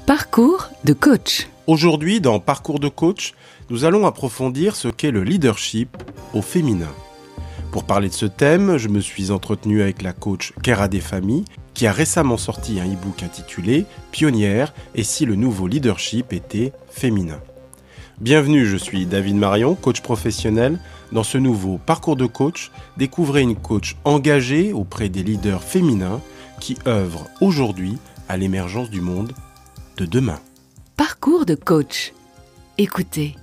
Parcours de coach. Aujourd'hui, dans Parcours de coach, nous allons approfondir ce qu'est le leadership au féminin. Pour parler de ce thème, je me suis entretenu avec la coach Kera Desfamilles, qui a récemment sorti un e-book intitulé « Pionnière et si le nouveau leadership était féminin ». Bienvenue, je suis David Marion, coach professionnel. Dans ce nouveau Parcours de coach, découvrez une coach engagée auprès des leaders féminins qui œuvrent aujourd'hui à l'émergence du monde de demain. Parcours de coach. Écoutez,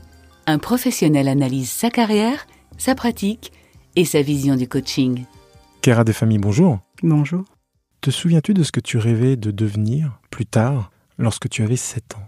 un professionnel analyse sa carrière, sa pratique et sa vision du coaching. Kera Desfamilles, bonjour. Bonjour. Te souviens-tu de ce que tu rêvais de devenir plus tard, lorsque tu avais 7 ans ?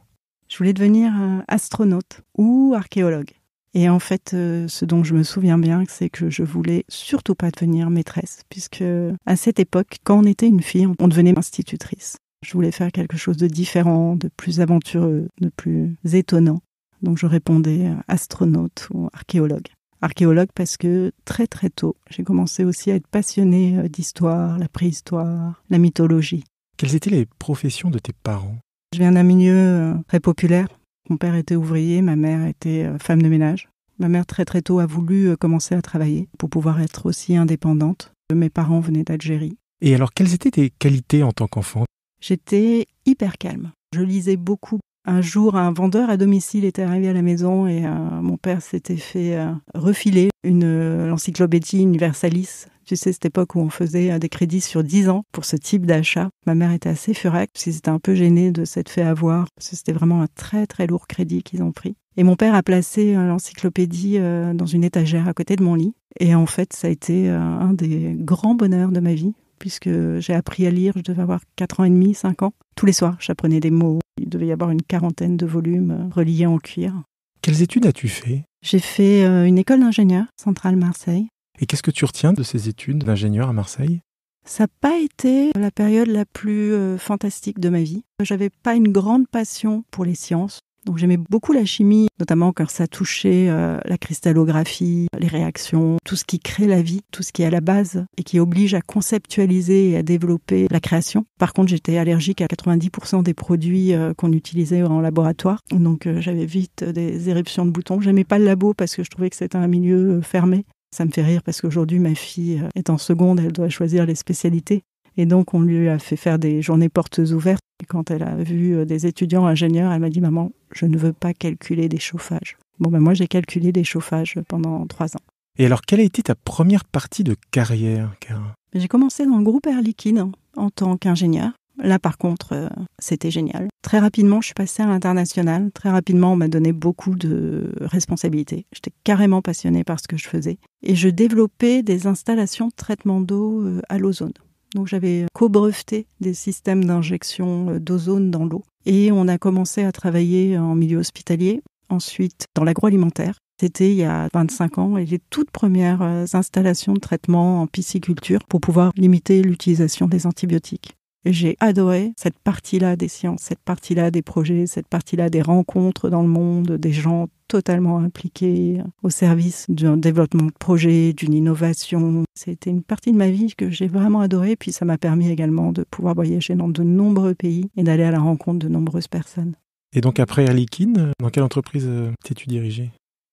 Je voulais devenir astronaute ou archéologue. Et en fait, ce dont je me souviens bien, c'est que je voulais surtout pas devenir maîtresse, puisque à cette époque, quand on était une fille, on devenait institutrice. Je voulais faire quelque chose de différent, de plus aventureux, de plus étonnant. Donc je répondais astronaute ou archéologue. Archéologue parce que très très tôt, j'ai commencé aussi à être passionnée d'histoire, la préhistoire, la mythologie. Quelles étaient les professions de tes parents ? Je viens d'un milieu très populaire. Mon père était ouvrier, ma mère était femme de ménage. Ma mère très très tôt a voulu commencer à travailler pour pouvoir être aussi indépendante. Mes parents venaient d'Algérie. Et alors, quelles étaient tes qualités en tant qu'enfant ? J'étais hyper calme. Je lisais beaucoup. Un jour, un vendeur à domicile était arrivé à la maison et mon père s'était fait refiler l'encyclopédie Universalis. Tu sais, cette époque où on faisait des crédits sur 10 ans pour ce type d'achat. Ma mère était assez furax parce qu'ils étaient un peu gênés de s'être fait avoir. Parce que c'était vraiment un très très lourd crédit qu'ils ont pris. Et mon père a placé l'encyclopédie dans une étagère à côté de mon lit. Et en fait, ça a été un des grands bonheurs de ma vie. Puisque j'ai appris à lire, je devais avoir 4 ans et demi, 5 ans. Tous les soirs, j'apprenais des mots. Il devait y avoir une 40aine de volumes reliés en cuir. Quelles études as-tu fait ? J'ai fait une école d'ingénieur, Centrale Marseille. Et qu'est-ce que tu retiens de ces études d'ingénieur à Marseille ? Ça n'a pas été la période la plus fantastique de ma vie. J'avais pas une grande passion pour les sciences. Donc j'aimais beaucoup la chimie, notamment quand ça touchait la cristallographie, les réactions, tout ce qui crée la vie, tout ce qui est à la base et qui oblige à conceptualiser et à développer la création. Par contre, j'étais allergique à 90% des produits qu'on utilisait en laboratoire. Donc j'avais vite des éruptions de boutons. J'aimais pas le labo parce que je trouvais que c'était un milieu fermé. Ça me fait rire parce qu'aujourd'hui, ma fille est en seconde, elle doit choisir les spécialités. Et donc, on lui a fait faire des journées portes ouvertes. Et quand elle a vu des étudiants ingénieurs, elle m'a dit « Maman, je ne veux pas calculer des chauffages ». Bon, moi, j'ai calculé des chauffages pendant 3 ans. Et alors, quelle a été ta première partie de carrière, Kera ? J'ai commencé dans le groupe Air Liquide en tant qu'ingénieur. Là, par contre, c'était génial. Très rapidement, je suis passée à l'international. Très rapidement, on m'a donné beaucoup de responsabilités. J'étais carrément passionnée par ce que je faisais. Et je développais des installations de traitement d'eau à l'ozone. Donc j'avais co-breveté des systèmes d'injection d'ozone dans l'eau. Et on a commencé à travailler en milieu hospitalier, ensuite dans l'agroalimentaire. C'était il y a 25 ans et les toutes premières installations de traitement en pisciculture pour pouvoir limiter l'utilisation des antibiotiques. Et j'ai adoré cette partie-là des sciences, cette partie-là des projets, cette partie-là des rencontres dans le monde, des gens totalement impliqués au service d'un développement de projet, d'une innovation. C'était une partie de ma vie que j'ai vraiment adorée, puis ça m'a permis également de pouvoir voyager dans de nombreux pays et d'aller à la rencontre de nombreuses personnes. Et donc après Air Liquide, dans quelle entreprise t'es-tu dirigée ?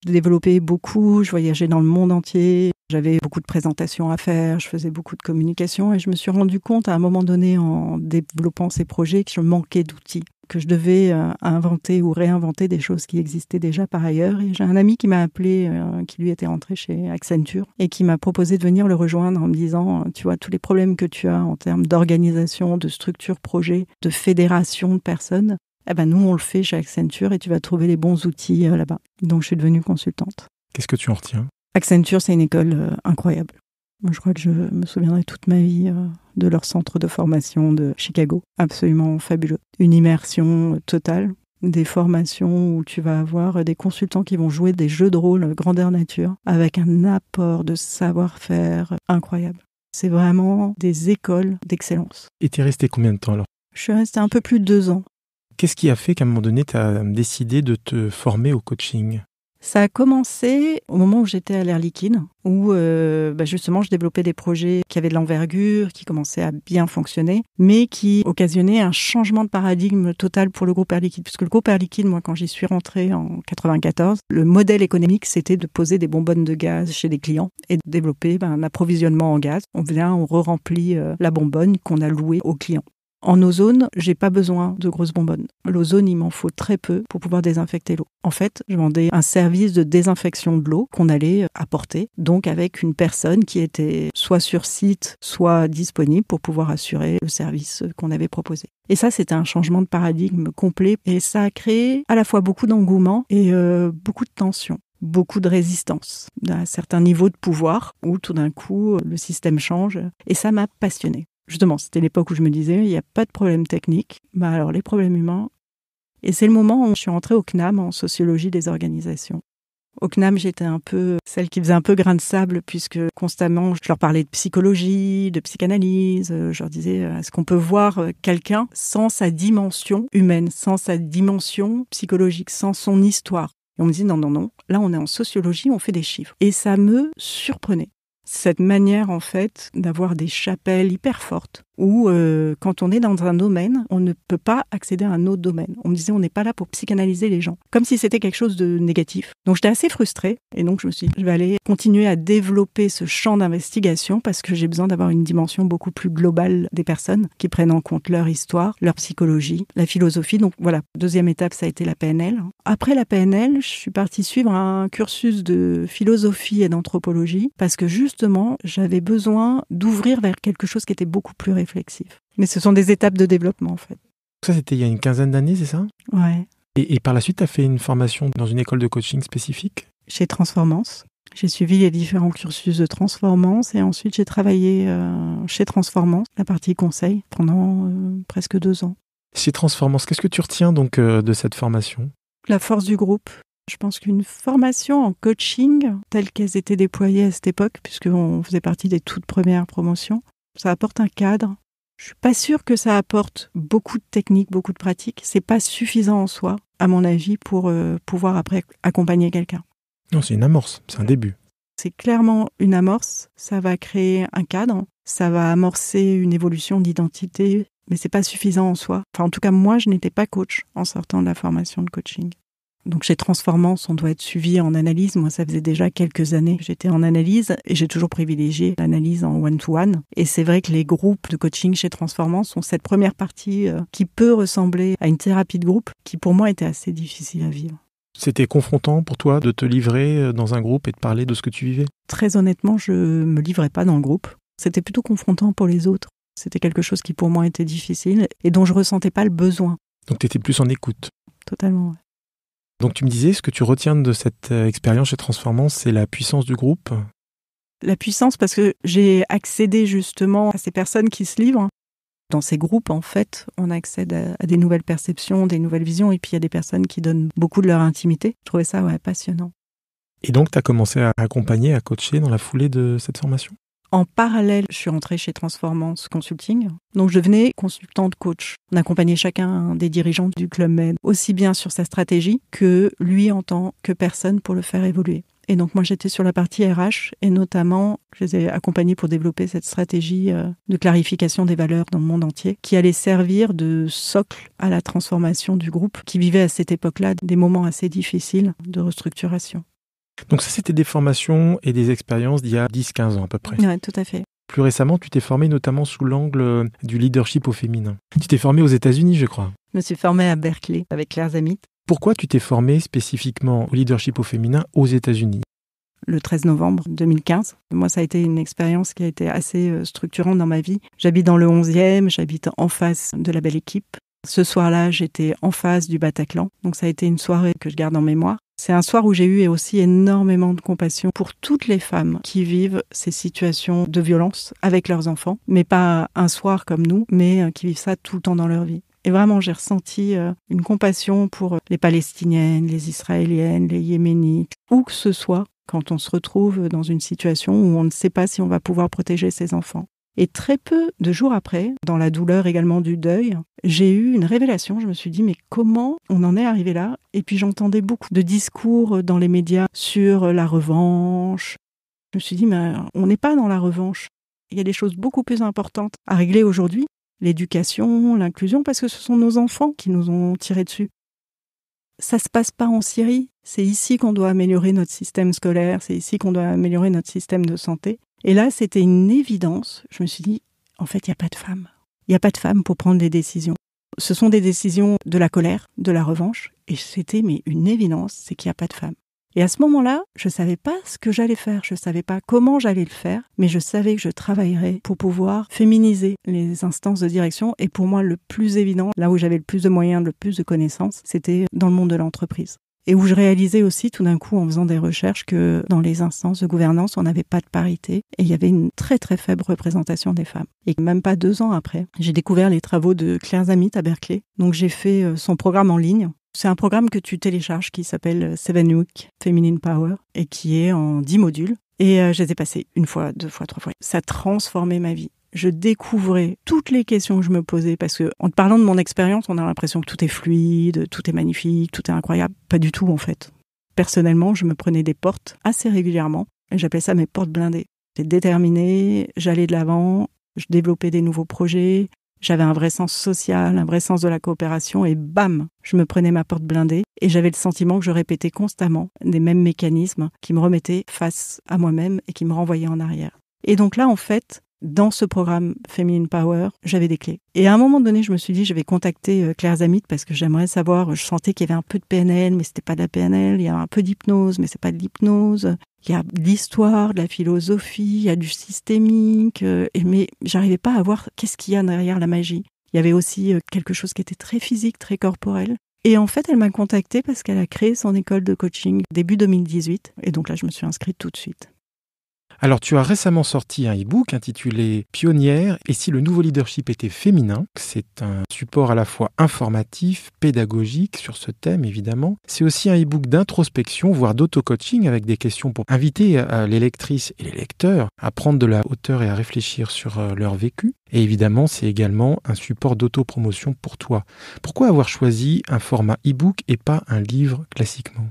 Je développais beaucoup, je voyageais dans le monde entier, j'avais beaucoup de présentations à faire, je faisais beaucoup de communication et je me suis rendu compte à un moment donné en développant ces projets que je manquais d'outils, que je devais inventer ou réinventer des choses qui existaient déjà par ailleurs. Et j'ai un ami qui m'a appelé, qui lui était rentré chez Accenture et qui m'a proposé de venir le rejoindre en me disant, tu vois, tous les problèmes que tu as en termes d'organisation, de structure projet, de fédération de personnes, eh ben nous on le fait chez Accenture et tu vas trouver les bons outils là-bas. Donc je suis devenue consultante. Qu'est-ce que tu en retiens ? Accenture, c'est une école incroyable. Moi, je crois que je me souviendrai toute ma vie de leur centre de formation de Chicago. Absolument fabuleux. Une immersion totale. Des formations où tu vas avoir des consultants qui vont jouer des jeux de rôle grandeur nature avec un apport de savoir-faire incroyable. C'est vraiment des écoles d'excellence. Et t'es resté combien de temps alors ? Je suis restée un peu plus de 2 ans. Qu'est-ce qui a fait qu'à un moment donné, tu as décidé de te former au coaching ? Ça a commencé au moment où j'étais à l'Air Liquide, où justement je développais des projets qui avaient de l'envergure, qui commençaient à bien fonctionner, mais qui occasionnaient un changement de paradigme total pour le groupe Air Liquide. Puisque le groupe Air Liquide, moi quand j'y suis rentrée en 94, le modèle économique c'était de poser des bonbonnes de gaz chez des clients et de développer un approvisionnement en gaz. On re-remplit la bonbonne qu'on a louée aux clients. En ozone, j'ai pas besoin de grosses bonbonnes. L'ozone, il m'en faut très peu pour pouvoir désinfecter l'eau. En fait, je vendais un service de désinfection de l'eau qu'on allait apporter, donc avec une personne qui était soit sur site, soit disponible pour pouvoir assurer le service qu'on avait proposé. Et ça, c'était un changement de paradigme complet et ça a créé à la fois beaucoup d'engouement et beaucoup de tension. Beaucoup de résistance à un certain niveau de pouvoir où tout d'un coup, le système change et ça m'a passionnée. Justement, c'était l'époque où je me disais, il n'y a pas de problème technique, alors les problèmes humains. Et c'est le moment où je suis entrée au CNAM, en sociologie des organisations. Au CNAM, j'étais un peu celle qui faisait un peu grain de sable, puisque constamment, je leur parlais de psychologie, de psychanalyse. Je leur disais, est-ce qu'on peut voir quelqu'un sans sa dimension humaine, sans sa dimension psychologique, sans son histoire? Et on me dit, non, là on est en sociologie, on fait des chiffres. Et ça me surprenait. Cette manière, en fait, d'avoir des chapelles hyper fortes où, quand on est dans un domaine, on ne peut pas accéder à un autre domaine. On me disait, on n'est pas là pour psychanalyser les gens, comme si c'était quelque chose de négatif. Donc, j'étais assez frustrée et donc je me suis dit, je vais aller continuer à développer ce champ d'investigation parce que j'ai besoin d'avoir une dimension beaucoup plus globale des personnes qui prennent en compte leur histoire, leur psychologie, la philosophie. Donc, voilà, deuxième étape, ça a été la PNL. Après la PNL, je suis partie suivre un cursus de philosophie et d'anthropologie parce que justement, j'avais besoin d'ouvrir vers quelque chose qui était beaucoup plus réflexif. Mais ce sont des étapes de développement, en fait. Ça, c'était il y a une quinzaine d'années, c'est ça? Ouais. Et par la suite, tu as fait une formation dans une école de coaching spécifique? Chez Transformance. J'ai suivi les différents cursus de Transformance et ensuite j'ai travaillé chez Transformance, la partie conseil, pendant presque 2 ans. Chez Transformance, qu'est-ce que tu retiens donc de cette formation? La force du groupe. Je pense qu'une formation en coaching, telle qu'elles étaient déployées à cette époque, puisqu'on faisait partie des toutes premières promotions, ça apporte un cadre. Je suis pas sûre que ça apporte beaucoup de techniques, beaucoup de pratiques. C'est pas suffisant en soi, à mon avis, pour pouvoir après accompagner quelqu'un. Non, c'est une amorce, c'est un début. C'est clairement une amorce. Ça va créer un cadre, ça va amorcer une évolution d'identité, mais c'est pas suffisant en soi. Enfin, en tout cas, moi, je n'étais pas coach en sortant de la formation de coaching. Donc chez Transformance, on doit être suivi en analyse. Moi, ça faisait déjà quelques années que j'étais en analyse et j'ai toujours privilégié l'analyse en one-to-one. Et c'est vrai que les groupes de coaching chez Transformance ont cette première partie qui peut ressembler à une thérapie de groupe qui, pour moi, était assez difficile à vivre. C'était confrontant pour toi de te livrer dans un groupe et de parler de ce que tu vivais? Très honnêtement, je me livrais pas dans le groupe. C'était plutôt confrontant pour les autres. C'était quelque chose qui, pour moi, était difficile et dont je ressentais pas le besoin. Donc tu étais plus en écoute? Totalement, ouais. Donc tu me disais, ce que tu retiens de cette expérience chez Transformance, c'est la puissance du groupe? La puissance, parce que j'ai accédé justement à ces personnes qui se livrent. Dans ces groupes, en fait, on accède à des nouvelles perceptions, des nouvelles visions, et puis il y a des personnes qui donnent beaucoup de leur intimité. Je trouvais ça passionnant. Et donc tu as commencé à accompagner, à coacher dans la foulée de cette formation? En parallèle, je suis rentrée chez Transformance Consulting. Donc, je devenais consultante coach. On accompagnait chacun des dirigeants du Club Med, aussi bien sur sa stratégie que lui en tant que personne pour le faire évoluer. Et donc, moi, j'étais sur la partie RH et notamment, je les ai accompagnés pour développer cette stratégie de clarification des valeurs dans le monde entier qui allait servir de socle à la transformation du groupe qui vivait à cette époque-là des moments assez difficiles de restructuration. Donc ça, c'était des formations et des expériences d'il y a 10-15 ans à peu près. Oui, tout à fait. Plus récemment, tu t'es formée notamment sous l'angle du leadership au féminin. Tu t'es formée aux États-Unis, je crois. Je me suis formée à Berkeley avec Claire Zamit. Pourquoi tu t'es formée spécifiquement au leadership au féminin aux États-Unis? Le 13 novembre 2015. Moi, ça a été une expérience qui a été assez structurante dans ma vie. J'habite dans le 11e, j'habite en face de la Belle Équipe. Ce soir-là, j'étais en face du Bataclan. Donc ça a été une soirée que je garde en mémoire. C'est un soir où j'ai eu aussi énormément de compassion pour toutes les femmes qui vivent ces situations de violence avec leurs enfants, mais pas un soir comme nous, mais qui vivent ça tout le temps dans leur vie. Et vraiment, j'ai ressenti une compassion pour les Palestiniennes, les Israéliennes, les Yéménites, où que ce soit, quand on se retrouve dans une situation où on ne sait pas si on va pouvoir protéger ses enfants. Et très peu de jours après, dans la douleur également du deuil, j'ai eu une révélation. Je me suis dit, mais comment on en est arrivé là? Et puis j'entendais beaucoup de discours dans les médias sur la revanche. Je me suis dit, mais on n'est pas dans la revanche. Il y a des choses beaucoup plus importantes à régler aujourd'hui. L'éducation, l'inclusion, parce que ce sont nos enfants qui nous ont tirés dessus. Ça se passe pas en Syrie. C'est ici qu'on doit améliorer notre système scolaire. C'est ici qu'on doit améliorer notre système de santé. Et là, c'était une évidence. Je me suis dit, en fait, il n'y a pas de femmes. Il n'y a pas de femmes pour prendre des décisions. Ce sont des décisions de la colère, de la revanche. Et c'était une évidence, c'est qu'il n'y a pas de femmes. Et à ce moment-là, je ne savais pas ce que j'allais faire. Je ne savais pas comment j'allais le faire. Mais je savais que je travaillerais pour pouvoir féminiser les instances de direction. Et pour moi, le plus évident, là où j'avais le plus de moyens, le plus de connaissances, c'était dans le monde de l'entreprise. Et où je réalisais aussi tout d'un coup en faisant des recherches que dans les instances de gouvernance, on n'avait pas de parité et il y avait une très très faible représentation des femmes. Et même pas 2 ans après, j'ai découvert les travaux de Claire Zamit à Berkeley. Donc j'ai fait son programme en ligne. C'est un programme que tu télécharges qui s'appelle 7 Week Feminine Power et qui est en 10 modules. Et je les ai passés 1 fois, 2 fois, 3 fois. Ça a transformé ma vie. Je découvrais toutes les questions que je me posais parce que, en te parlant de mon expérience, on a l'impression que tout est fluide, tout est magnifique, tout est incroyable. Pas du tout, en fait. Personnellement, je me prenais des portes assez régulièrement et j'appelais ça mes portes blindées. J'étais déterminée, j'allais de l'avant, je développais des nouveaux projets, j'avais un vrai sens social, un vrai sens de la coopération et bam, je me prenais ma porte blindée et j'avais le sentiment que je répétais constamment des mêmes mécanismes qui me remettaient face à moi-même et qui me renvoyaient en arrière. Et donc là, en fait, dans ce programme Feminine Power, j'avais des clés. Et à un moment donné, je me suis dit, je vais contacter Claire Zamit parce que j'aimerais savoir, je sentais qu'il y avait un peu de PNL, mais c'était pas de la PNL, il y a un peu d'hypnose, mais c'est pas de l'hypnose, il y a de l'histoire, de la philosophie, il y a du systémique, mais j'arrivais pas à voir qu'est-ce qu'il y a derrière la magie. Il y avait aussi quelque chose qui était très physique, très corporel. Et en fait, elle m'a contactée parce qu'elle a créé son école de coaching début 2018. Et donc là, je me suis inscrite tout de suite. Alors, tu as récemment sorti un e-book intitulé « Pionnière et si le nouveau leadership était féminin ». C'est un support à la fois informatif, pédagogique sur ce thème, évidemment. C'est aussi un e-book d'introspection, voire d'auto-coaching, avec des questions pour inviter les lectrices et les lecteurs à prendre de la hauteur et à réfléchir sur leur vécu. Et évidemment, c'est également un support d'auto-promotion pour toi. Pourquoi avoir choisi un format e-book et pas un livre classiquement ?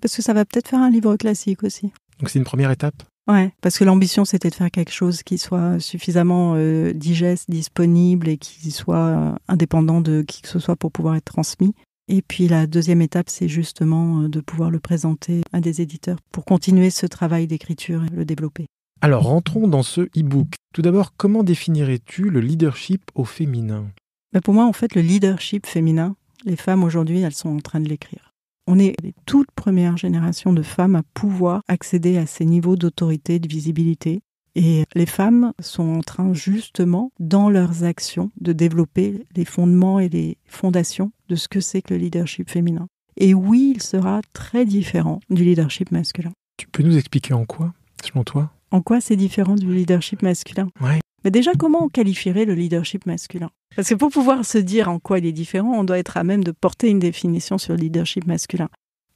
Parce que ça va peut-être faire un livre classique aussi. Donc c'est une première étape ? Ouais, parce que l'ambition, c'était de faire quelque chose qui soit suffisamment digeste, disponible et qui soit indépendant de qui que ce soit pour pouvoir être transmis. Et puis la deuxième étape, c'est justement de pouvoir le présenter à des éditeurs pour continuer ce travail d'écriture et le développer. Alors rentrons dans ce e-book. Tout d'abord, comment définirais-tu le leadership au féminin ? Pour moi, en fait, le leadership féminin, les femmes aujourd'hui, elles sont en train de l'écrire. On est les toutes premières générations de femmes à pouvoir accéder à ces niveaux d'autorité, de visibilité. Et les femmes sont en train justement, dans leurs actions, de développer les fondements et les fondations de ce que c'est que le leadership féminin. Et oui, il sera très différent du leadership masculin. Tu peux nous expliquer en quoi, selon toi ? En quoi c'est différent du leadership masculin ? Ouais. Mais déjà, comment on qualifierait le leadership masculin ? Parce que pour pouvoir se dire en quoi il est différent, on doit être à même de porter une définition sur le leadership masculin.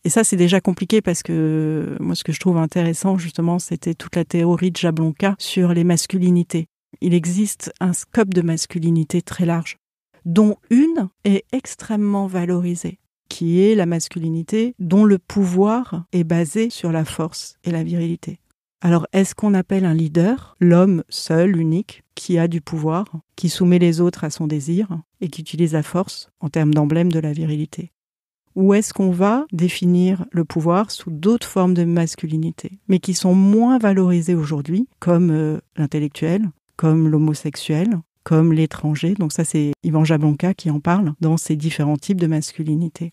Et ça, c'est déjà compliqué parce que moi, ce que je trouve intéressant, justement, c'était toute la théorie de Jablonka sur les masculinités. Il existe un scope de masculinité très large, dont une est extrêmement valorisée, qui est la masculinité dont le pouvoir est basé sur la force et la virilité. Alors, est-ce qu'on appelle un leader l'homme seul, unique, qui a du pouvoir, qui soumet les autres à son désir et qui utilise la force en termes d'emblème de la virilité ? Ou est-ce qu'on va définir le pouvoir sous d'autres formes de masculinité, mais qui sont moins valorisées aujourd'hui, comme l'intellectuel, comme l'homosexuel, comme l'étranger ? Donc ça, c'est Ivan Jablonka qui en parle dans ces différents types de masculinité.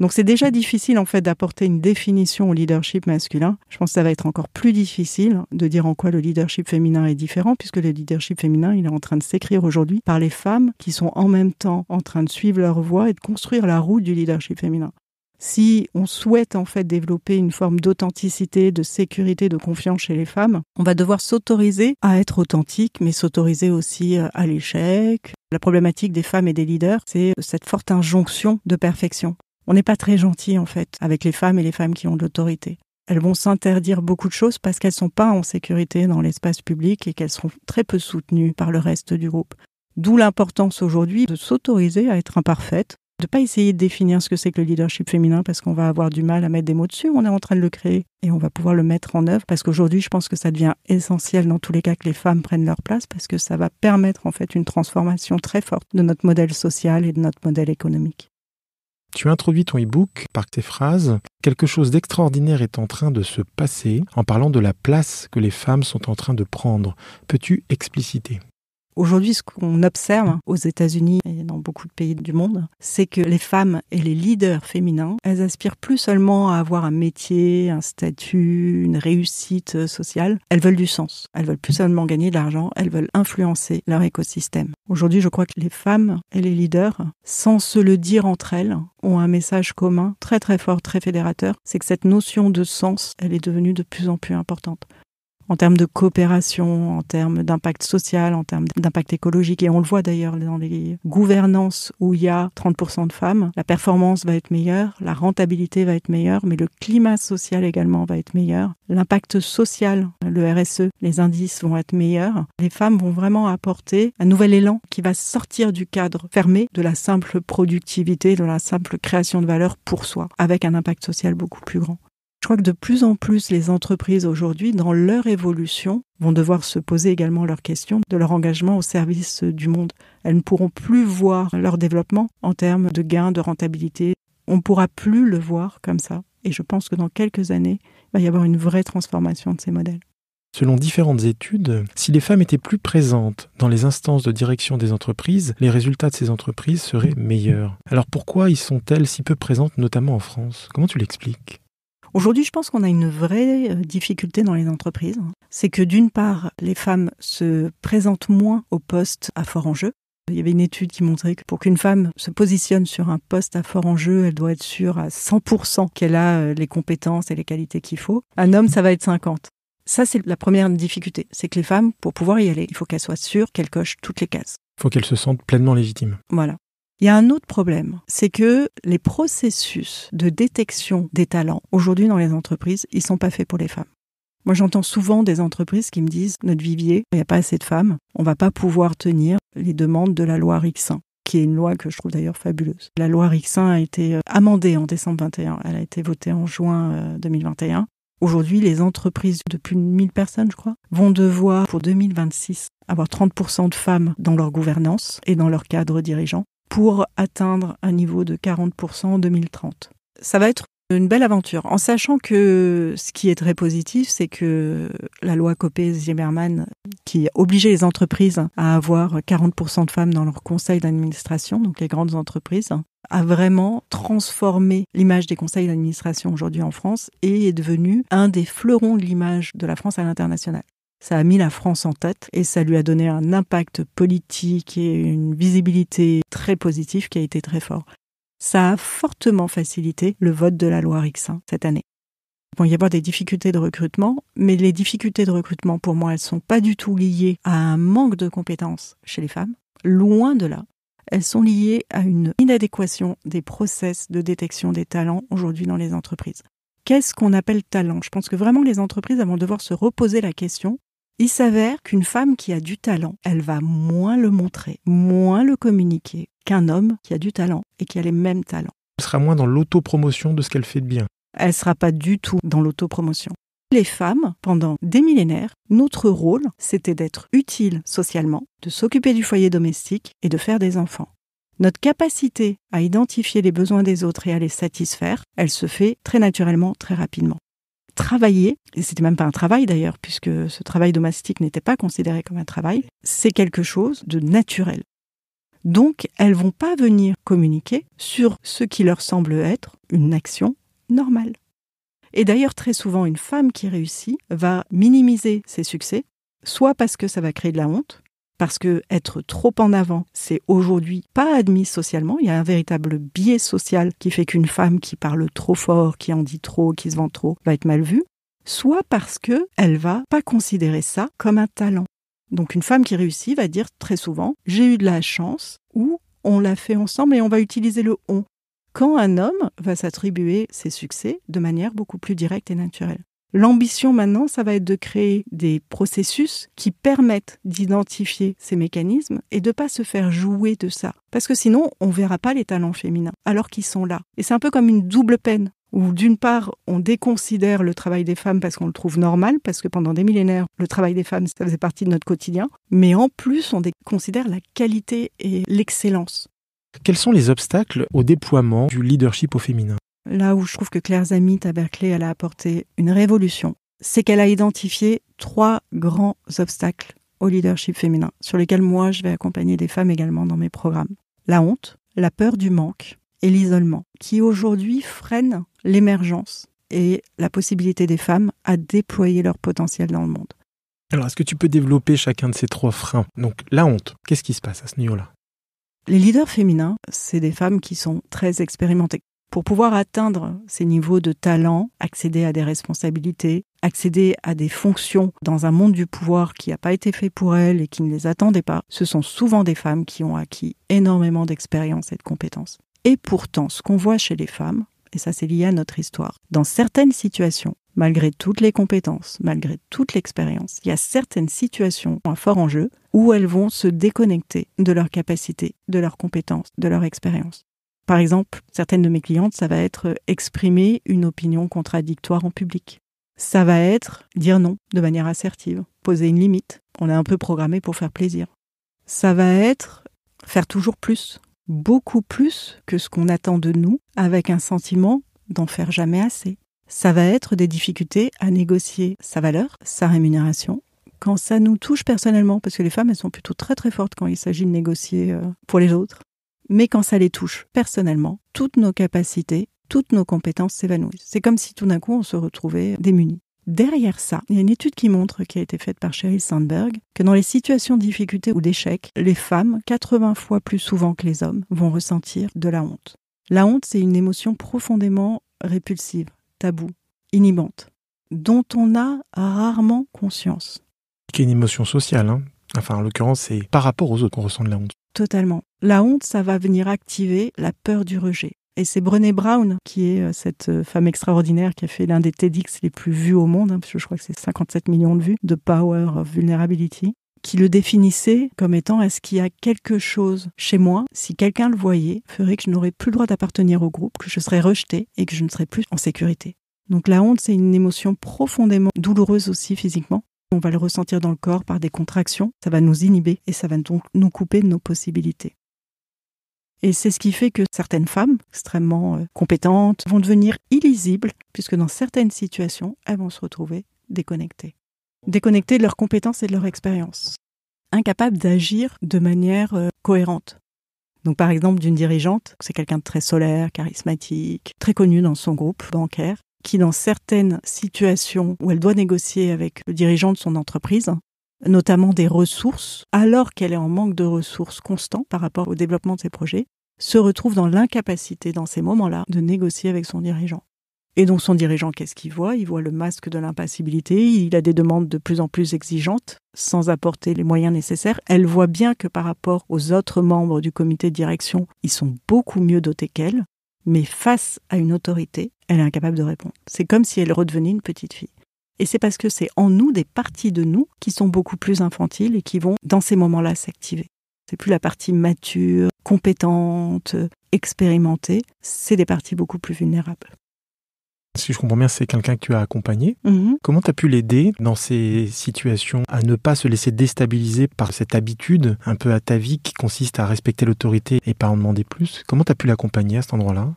Donc c'est déjà difficile en fait d'apporter une définition au leadership masculin. Je pense que ça va être encore plus difficile de dire en quoi le leadership féminin est différent, puisque le leadership féminin, il est en train de s'écrire aujourd'hui par les femmes qui sont en même temps en train de suivre leur voie et de construire la route du leadership féminin. Si on souhaite en fait développer une forme d'authenticité, de sécurité, de confiance chez les femmes, on va devoir s'autoriser à être authentique, mais s'autoriser aussi à l'échec. La problématique des femmes et des leaders, c'est cette forte injonction de perfection. On n'est pas très gentil, en fait, avec les femmes et les femmes qui ont de l'autorité. Elles vont s'interdire beaucoup de choses parce qu'elles ne sont pas en sécurité dans l'espace public et qu'elles seront très peu soutenues par le reste du groupe. D'où l'importance aujourd'hui de s'autoriser à être imparfaite, de ne pas essayer de définir ce que c'est que le leadership féminin parce qu'on va avoir du mal à mettre des mots dessus. On est en train de le créer et on va pouvoir le mettre en œuvre parce qu'aujourd'hui, je pense que ça devient essentiel dans tous les cas que les femmes prennent leur place parce que ça va permettre en fait une transformation très forte de notre modèle social et de notre modèle économique. Tu introduis ton e-book par tes phrases. Quelque chose d'extraordinaire est en train de se passer en parlant de la place que les femmes sont en train de prendre. Peux-tu expliciter ? Aujourd'hui, ce qu'on observe aux États-Unis et dans beaucoup de pays du monde, c'est que les femmes et les leaders féminins, elles aspirent plus seulement à avoir un métier, un statut, une réussite sociale. Elles veulent du sens. Elles veulent plus seulement gagner de l'argent, elles veulent influencer leur écosystème. Aujourd'hui, je crois que les femmes et les leaders, sans se le dire entre elles, ont un message commun très très fort, très fédérateur. C'est que cette notion de sens, elle est devenue de plus en plus importante. En termes de coopération, en termes d'impact social, en termes d'impact écologique. Et on le voit d'ailleurs dans les gouvernances où il y a 30% de femmes, la performance va être meilleure, la rentabilité va être meilleure, mais le climat social également va être meilleur. L'impact social, le RSE, les indices vont être meilleurs. Les femmes vont vraiment apporter un nouvel élan qui va sortir du cadre fermé de la simple productivité, de la simple création de valeur pour soi, avec un impact social beaucoup plus grand. Je crois que de plus en plus, les entreprises aujourd'hui, dans leur évolution, vont devoir se poser également leurs questions de leur engagement au service du monde. Elles ne pourront plus voir leur développement en termes de gains, de rentabilité. On ne pourra plus le voir comme ça. Et je pense que dans quelques années, il va y avoir une vraie transformation de ces modèles. Selon différentes études, si les femmes étaient plus présentes dans les instances de direction des entreprises, les résultats de ces entreprises seraient meilleurs. Alors pourquoi y sont-elles si peu présentes, notamment en France ? Comment tu l'expliques ? Aujourd'hui, je pense qu'on a une vraie difficulté dans les entreprises. C'est que d'une part, les femmes se présentent moins aux postes à fort enjeu. Il y avait une étude qui montrait que pour qu'une femme se positionne sur un poste à fort enjeu, elle doit être sûre à 100% qu'elle a les compétences et les qualités qu'il faut. Un homme, ça va être 50%. Ça, c'est la première difficulté. C'est que les femmes, pour pouvoir y aller, il faut qu'elles soient sûres qu'elles cochent toutes les cases. Il faut qu'elles se sentent pleinement légitimes. Voilà. Il y a un autre problème, c'est que les processus de détection des talents, aujourd'hui dans les entreprises, ils ne sont pas faits pour les femmes. Moi, j'entends souvent des entreprises qui me disent « Notre vivier, il n'y a pas assez de femmes, on ne va pas pouvoir tenir les demandes de la loi Rixain », qui est une loi que je trouve d'ailleurs fabuleuse. La loi Rixain a été amendée en décembre 2021, elle a été votée en juin 2021. Aujourd'hui, les entreprises de plus de 1000 personnes, je crois, vont devoir, pour 2026, avoir 30% de femmes dans leur gouvernance et dans leur cadre dirigeant, pour atteindre un niveau de 40% en 2030. Ça va être une belle aventure, en sachant que ce qui est très positif, c'est que la loi Copé-Zimmermann, qui obligeait les entreprises à avoir 40% de femmes dans leur conseil d'administration, donc les grandes entreprises, a vraiment transformé l'image des conseils d'administration aujourd'hui en France et est devenu un des fleurons de l'image de la France à l'international. Ça a mis la France en tête et ça lui a donné un impact politique et une visibilité très positive qui a été très fort. Ça a fortement facilité le vote de la loi Rixain cette année. Il va y avoir des difficultés de recrutement, mais les difficultés de recrutement, pour moi, elles ne sont pas du tout liées à un manque de compétences chez les femmes. Loin de là. Elles sont liées à une inadéquation des process de détection des talents aujourd'hui dans les entreprises. Qu'est-ce qu'on appelle talent ? Je pense que vraiment les entreprises vont devoir se reposer la question. Il s'avère qu'une femme qui a du talent, elle va moins le montrer, moins le communiquer qu'un homme qui a du talent et qui a les mêmes talents. Elle sera moins dans l'autopromotion de ce qu'elle fait de bien. Elle ne sera pas du tout dans l'autopromotion. Les femmes, pendant des millénaires, notre rôle, c'était d'être utiles socialement, de s'occuper du foyer domestique et de faire des enfants. Notre capacité à identifier les besoins des autres et à les satisfaire, elle se fait très naturellement, très rapidement. Travailler, et c'était même pas un travail d'ailleurs, puisque ce travail domestique n'était pas considéré comme un travail, c'est quelque chose de naturel. Donc, elles vont pas venir communiquer sur ce qui leur semble être une action normale. Et d'ailleurs, très souvent, une femme qui réussit va minimiser ses succès, soit parce que ça va créer de la honte, parce que être trop en avant, c'est aujourd'hui pas admis socialement. Il y a un véritable biais social qui fait qu'une femme qui parle trop fort, qui en dit trop, qui se vend trop, va être mal vue. Soit parce qu'elle va pas considérer ça comme un talent. Donc une femme qui réussit va dire très souvent « j'ai eu de la chance » ou « on l'a fait ensemble et on va utiliser le « on ». quand un homme va s'attribuer ses succès de manière beaucoup plus directe et naturelle. L'ambition maintenant, ça va être de créer des processus qui permettent d'identifier ces mécanismes et de ne pas se faire jouer de ça. Parce que sinon, on ne verra pas les talents féminins, alors qu'ils sont là. Et c'est un peu comme une double peine, où d'une part, on déconsidère le travail des femmes parce qu'on le trouve normal, parce que pendant des millénaires, le travail des femmes, ça faisait partie de notre quotidien. Mais en plus, on déconsidère la qualité et l'excellence. Quels sont les obstacles au déploiement du leadership au féminin ? Là où je trouve que Claire Zamit à Berkeley, elle a apporté une révolution, c'est qu'elle a identifié 3 grands obstacles au leadership féminin, sur lesquels moi je vais accompagner des femmes également dans mes programmes. La honte, la peur du manque et l'isolement, qui aujourd'hui freinent l'émergence et la possibilité des femmes à déployer leur potentiel dans le monde. Alors, est-ce que tu peux développer chacun de ces 3 freins ? Donc, la honte, qu'est-ce qui se passe à ce niveau-là ? Les leaders féminins, c'est des femmes qui sont très expérimentées. Pour pouvoir atteindre ces niveaux de talent, accéder à des responsabilités, accéder à des fonctions dans un monde du pouvoir qui n'a pas été fait pour elles et qui ne les attendait pas, ce sont souvent des femmes qui ont acquis énormément d'expérience et de compétences. Et pourtant, ce qu'on voit chez les femmes, et ça c'est lié à notre histoire, dans certaines situations, malgré toutes les compétences, malgré toute l'expérience, il y a certaines situations à fort enjeu où elles vont se déconnecter de leurs capacités, de leurs compétences, de leur expérience. Par exemple, certaines de mes clientes, ça va être exprimer une opinion contradictoire en public. Ça va être dire non de manière assertive, poser une limite. On est un peu programmé pour faire plaisir. Ça va être faire toujours plus, beaucoup plus que ce qu'on attend de nous, avec un sentiment d'en faire jamais assez. Ça va être des difficultés à négocier sa valeur, sa rémunération, quand ça nous touche personnellement, parce que les femmes, elles sont plutôt très très fortes quand il s'agit de négocier pour les autres. Mais quand ça les touche personnellement, toutes nos capacités, toutes nos compétences s'évanouissent. C'est comme si tout d'un coup on se retrouvait démunis. Derrière ça, il y a une étude qui montre, qui a été faite par Sheryl Sandberg, que dans les situations de difficulté ou d'échec, les femmes, 80 fois plus souvent que les hommes, vont ressentir de la honte. La honte, c'est une émotion profondément répulsive, taboue, inhibante, dont on a rarement conscience. Qui est une émotion sociale, hein. Enfin, en l'occurrence, c'est par rapport aux autres qu'on ressent de la honte. Totalement. La honte, ça va venir activer la peur du rejet. Et c'est Brené Brown, qui est cette femme extraordinaire qui a fait l'un des TEDx les plus vus au monde, parce que je crois que c'est 57 millions de vues, de Power of Vulnerability, qui le définissait comme étant: est-ce qu'il y a quelque chose chez moi, si quelqu'un le voyait, ferait que je n'aurais plus le droit d'appartenir au groupe, que je serais rejetée et que je ne serais plus en sécurité. Donc la honte, c'est une émotion profondément douloureuse aussi physiquement. On va le ressentir dans le corps par des contractions, ça va nous inhiber et ça va donc nous couper de nos possibilités. Et c'est ce qui fait que certaines femmes extrêmement compétentes vont devenir illisibles, puisque dans certaines situations, elles vont se retrouver déconnectées. Déconnectées de leurs compétences et de leur expérience. Incapables d'agir de manière cohérente. Donc par exemple, d'une dirigeante, c'est quelqu'un de très solaire, charismatique, très connu dans son groupe bancaire, qui dans certaines situations où elle doit négocier avec le dirigeant de son entreprise, notamment des ressources, alors qu'elle est en manque de ressources constant par rapport au développement de ses projets, se retrouve dans l'incapacité, dans ces moments-là, de négocier avec son dirigeant. Et donc son dirigeant, qu'est-ce qu'il voit ? Il voit le masque de l'impassibilité, il a des demandes de plus en plus exigeantes, sans apporter les moyens nécessaires. Elle voit bien que par rapport aux autres membres du comité de direction, ils sont beaucoup mieux dotés qu'elle, mais face à une autorité, elle est incapable de répondre. C'est comme si elle redevenait une petite fille. Et c'est parce que c'est en nous des parties de nous qui sont beaucoup plus infantiles et qui vont, dans ces moments-là, s'activer. C'est plus la partie mature, compétente, expérimentée, c'est des parties beaucoup plus vulnérables. Si je comprends bien, c'est quelqu'un que tu as accompagné. Comment tu as pu l'aider dans ces situations à ne pas se laisser déstabiliser par cette habitude un peu atavique qui consiste à respecter l'autorité et pas en demander plus ? Comment tu as pu l'accompagner à cet endroit-là ?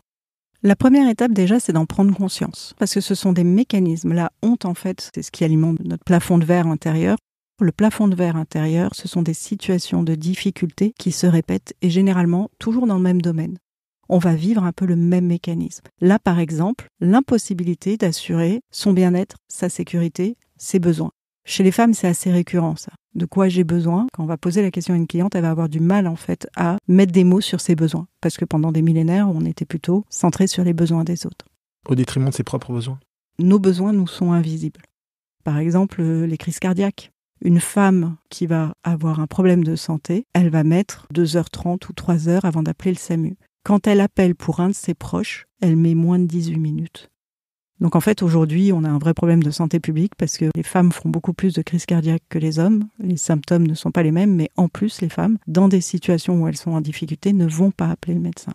La première étape déjà, c'est d'en prendre conscience. Parce que ce sont des mécanismes. La honte, en fait, c'est ce qui alimente notre plafond de verre intérieur. Le plafond de verre intérieur, ce sont des situations de difficulté qui se répètent et généralement toujours dans le même domaine. On va vivre un peu le même mécanisme. Là, par exemple, l'impossibilité d'assurer son bien-être, sa sécurité, ses besoins. Chez les femmes, c'est assez récurrent, ça. De quoi j'ai besoin ? Quand on va poser la question à une cliente, elle va avoir du mal, en fait, à mettre des mots sur ses besoins. Parce que pendant des millénaires, on était plutôt centré sur les besoins des autres. Au détriment de ses propres besoins ? Nos besoins nous sont invisibles. Par exemple, les crises cardiaques. Une femme qui va avoir un problème de santé, elle va mettre 2h30 ou 3 heures avant d'appeler le SAMU. Quand elle appelle pour un de ses proches, elle met moins de 18 minutes. Donc en fait, aujourd'hui, on a un vrai problème de santé publique parce que les femmes font beaucoup plus de crises cardiaques que les hommes. Les symptômes ne sont pas les mêmes, mais en plus, les femmes, dans des situations où elles sont en difficulté, ne vont pas appeler le médecin.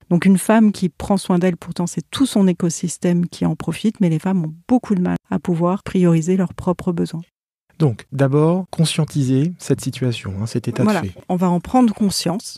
Donc une femme qui prend soin d'elle, pourtant c'est tout son écosystème qui en profite, mais les femmes ont beaucoup de mal à pouvoir prioriser leurs propres besoins. Donc d'abord, conscientiser cette situation, cet état de fait. On va en prendre conscience.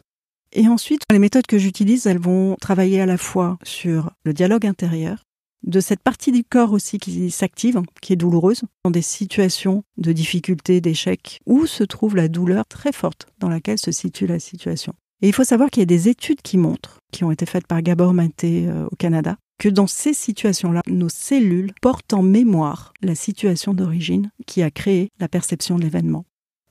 Et ensuite, les méthodes que j'utilise, elles vont travailler à la fois sur le dialogue intérieur, de cette partie du corps aussi qui s'active, qui est douloureuse, dans des situations de difficulté, d'échec, où se trouve la douleur très forte dans laquelle se situe la situation. Et il faut savoir qu'il y a des études qui montrent, qui ont été faites par Gabor Maté au Canada, que dans ces situations-là, nos cellules portent en mémoire la situation d'origine qui a créé la perception de l'événement.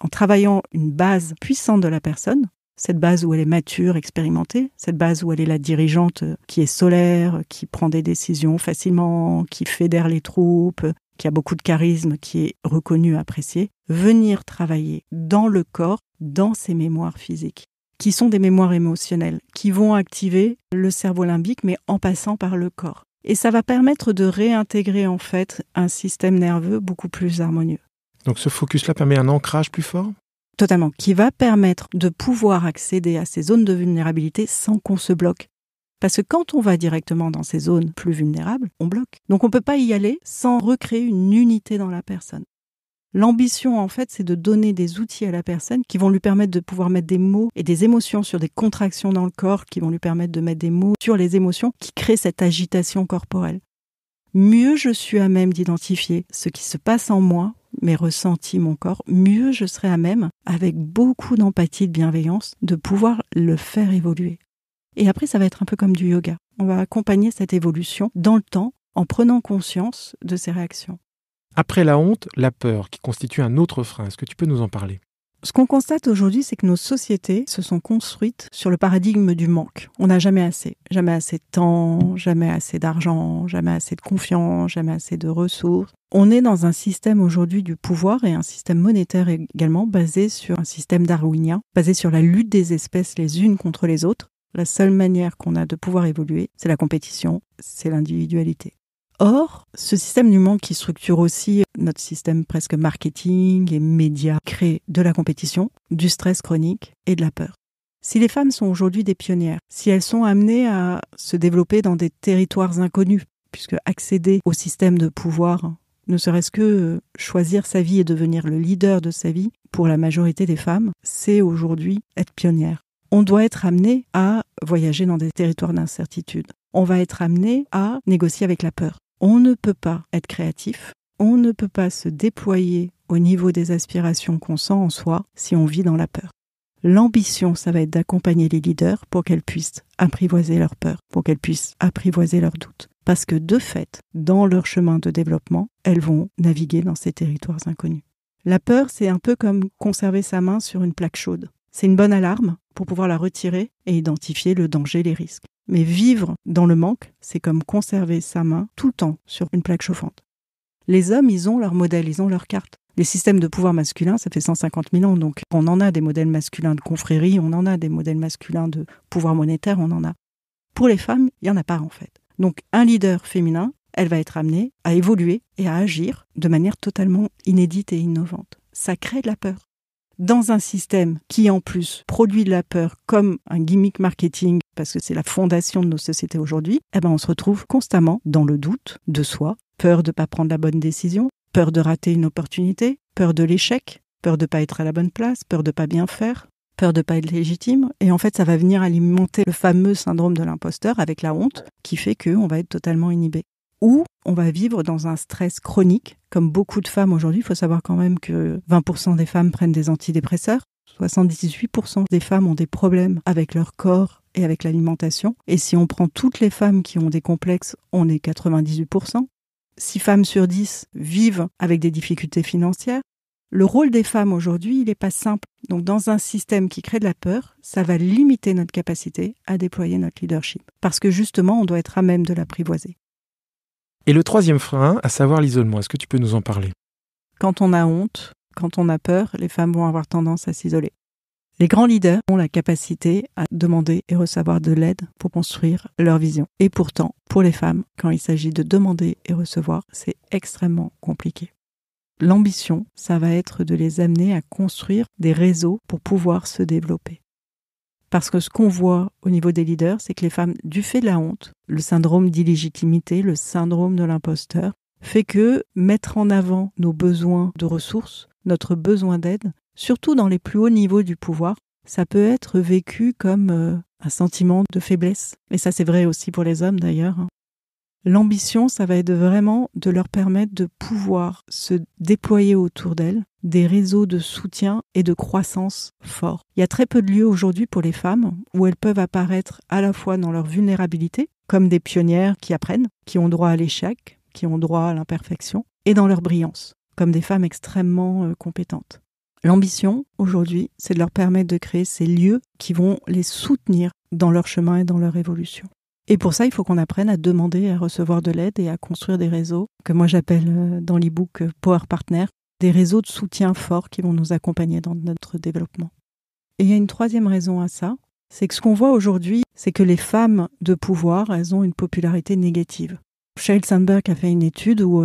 En travaillant une base puissante de la personne, cette base où elle est mature, expérimentée, cette base où elle est la dirigeante qui est solaire, qui prend des décisions facilement, qui fédère les troupes, qui a beaucoup de charisme, qui est reconnue, appréciée, venir travailler dans le corps, dans ses mémoires physiques, qui sont des mémoires émotionnelles, qui vont activer le cerveau limbique, mais en passant par le corps. Et ça va permettre de réintégrer en fait un système nerveux beaucoup plus harmonieux. Donc ce focus-là permet un ancrage plus fort ? Totalement, qui va permettre de pouvoir accéder à ces zones de vulnérabilité sans qu'on se bloque. Parce que quand on va directement dans ces zones plus vulnérables, on bloque. Donc on ne peut pas y aller sans recréer une unité dans la personne. L'ambition, en fait, c'est de donner des outils à la personne qui vont lui permettre de pouvoir mettre des mots et des émotions sur des contractions dans le corps, qui vont lui permettre de mettre des mots sur les émotions qui créent cette agitation corporelle. Mieux je suis à même d'identifier ce qui se passe en moi, mes ressentis, mon corps, mieux je serai à même, avec beaucoup d'empathie, de bienveillance, de pouvoir le faire évoluer. Et après, ça va être un peu comme du yoga. On va accompagner cette évolution dans le temps en prenant conscience de ses réactions. Après la honte, la peur, qui constitue un autre frein. Est-ce que tu peux nous en parler ? Ce qu'on constate aujourd'hui, c'est que nos sociétés se sont construites sur le paradigme du manque. On n'a jamais assez. Jamais assez de temps, jamais assez d'argent, jamais assez de confiance, jamais assez de ressources. On est dans un système aujourd'hui du pouvoir et un système monétaire également basé sur un système darwinien, basé sur la lutte des espèces les unes contre les autres. La seule manière qu'on a de pouvoir évoluer, c'est la compétition, c'est l'individualité. Or, ce système du manque qui structure aussi notre système presque marketing et médias crée de la compétition, du stress chronique et de la peur. Si les femmes sont aujourd'hui des pionnières, si elles sont amenées à se développer dans des territoires inconnus, puisque accéder au système de pouvoir, ne serait-ce que choisir sa vie et devenir le leader de sa vie, pour la majorité des femmes, c'est aujourd'hui être pionnière. On doit être amené à voyager dans des territoires d'incertitude. On va être amené à négocier avec la peur. On ne peut pas être créatif, on ne peut pas se déployer au niveau des aspirations qu'on sent en soi si on vit dans la peur. L'ambition, ça va être d'accompagner les leaders pour qu'elles puissent apprivoiser leur peur, pour qu'elles puissent apprivoiser leurs doutes. Parce que de fait, dans leur chemin de développement, elles vont naviguer dans ces territoires inconnus. La peur, c'est un peu comme conserver sa main sur une plaque chaude. C'est une bonne alarme pour pouvoir la retirer et identifier le danger, les risques. Mais vivre dans le manque, c'est comme conserver sa main tout le temps sur une plaque chauffante. Les hommes, ils ont leur modèle, ils ont leur carte. Les systèmes de pouvoir masculin, ça fait 150 000 ans, donc on en a des modèles masculins de confrérie, on en a des modèles masculins de pouvoir monétaire, on en a. Pour les femmes, il n'y en a pas en fait. Donc un leader féminin, elle va être amenée à évoluer et à agir de manière totalement inédite et innovante. Ça crée de la peur. Dans un système qui, en plus, produit de la peur comme un gimmick marketing, parce que c'est la fondation de nos sociétés aujourd'hui, on se retrouve constamment dans le doute de soi, peur de ne pas prendre la bonne décision, peur de rater une opportunité, peur de l'échec, peur de ne pas être à la bonne place, peur de ne pas bien faire, peur de ne pas être légitime. Et en fait, ça va venir alimenter le fameux syndrome de l'imposteur avec la honte, qui fait qu'on va être totalement inhibé. Ou on va vivre dans un stress chronique, comme beaucoup de femmes aujourd'hui. Il faut savoir quand même que 20% des femmes prennent des antidépresseurs, 78% des femmes ont des problèmes avec leur corps et avec l'alimentation. Et si on prend toutes les femmes qui ont des complexes, on est 98%. 6 femmes sur 10 vivent avec des difficultés financières. Le rôle des femmes aujourd'hui, il n'est pas simple. Donc dans un système qui crée de la peur, ça va limiter notre capacité à déployer notre leadership. Parce que justement, on doit être à même de l'apprivoiser. Et le troisième frein, à savoir l'isolement, est-ce que tu peux nous en parler ? Quand on a honte, quand on a peur, les femmes vont avoir tendance à s'isoler. Les grands leaders ont la capacité à demander et recevoir de l'aide pour construire leur vision. Et pourtant, pour les femmes, quand il s'agit de demander et recevoir, c'est extrêmement compliqué. L'ambition, ça va être de les amener à construire des réseaux pour pouvoir se développer. Parce que ce qu'on voit au niveau des leaders, c'est que les femmes, du fait de la honte, le syndrome d'illégitimité, le syndrome de l'imposteur, fait que mettre en avant nos besoins de ressources, notre besoin d'aide, surtout dans les plus hauts niveaux du pouvoir, ça peut être vécu comme un sentiment de faiblesse. Et ça, c'est vrai aussi pour les hommes d'ailleurs. L'ambition, ça va être vraiment de leur permettre de pouvoir se déployer autour d'elles des réseaux de soutien et de croissance forts. Il y a très peu de lieux aujourd'hui pour les femmes où elles peuvent apparaître à la fois dans leur vulnérabilité, comme des pionnières qui apprennent, qui ont droit à l'échec, qui ont droit à l'imperfection, et dans leur brillance, comme des femmes extrêmement compétentes. L'ambition, aujourd'hui, c'est de leur permettre de créer ces lieux qui vont les soutenir dans leur chemin et dans leur évolution. Et pour ça, il faut qu'on apprenne à demander, à recevoir de l'aide et à construire des réseaux, que moi j'appelle dans l'e-book Power Partner, des réseaux de soutien forts qui vont nous accompagner dans notre développement. Et il y a une troisième raison à ça, c'est que ce qu'on voit aujourd'hui, c'est que les femmes de pouvoir, elles ont une popularité négative. Sheryl Sandberg a fait une étude où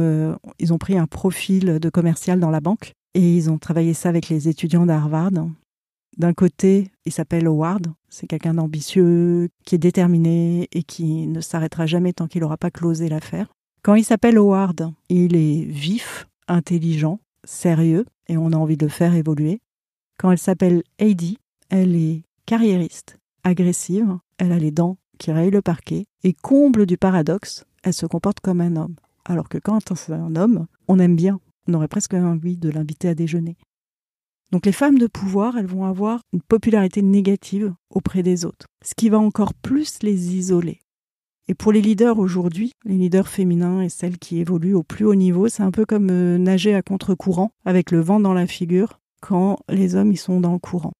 ils ont pris un profil de commercial dans la banque et ils ont travaillé ça avec les étudiants d'Harvard. D'un côté, il s'appelle Howard, c'est quelqu'un d'ambitieux, qui est déterminé et qui ne s'arrêtera jamais tant qu'il n'aura pas closé l'affaire. Quand il s'appelle Howard, il est vif, intelligent, sérieux et on a envie de le faire évoluer. Quand elle s'appelle Heidi, elle est carriériste, agressive, elle a les dents qui rayent le parquet et comble du paradoxe, elle se comporte comme un homme. Alors que quand c'est un homme, on aime bien, on aurait presque envie de l'inviter à déjeuner. Donc les femmes de pouvoir, elles vont avoir une popularité négative auprès des autres, ce qui va encore plus les isoler. Et pour les leaders aujourd'hui, les leaders féminins et celles qui évoluent au plus haut niveau, c'est un peu comme nager à contre-courant avec le vent dans la figure quand les hommes ils sont dans le courant.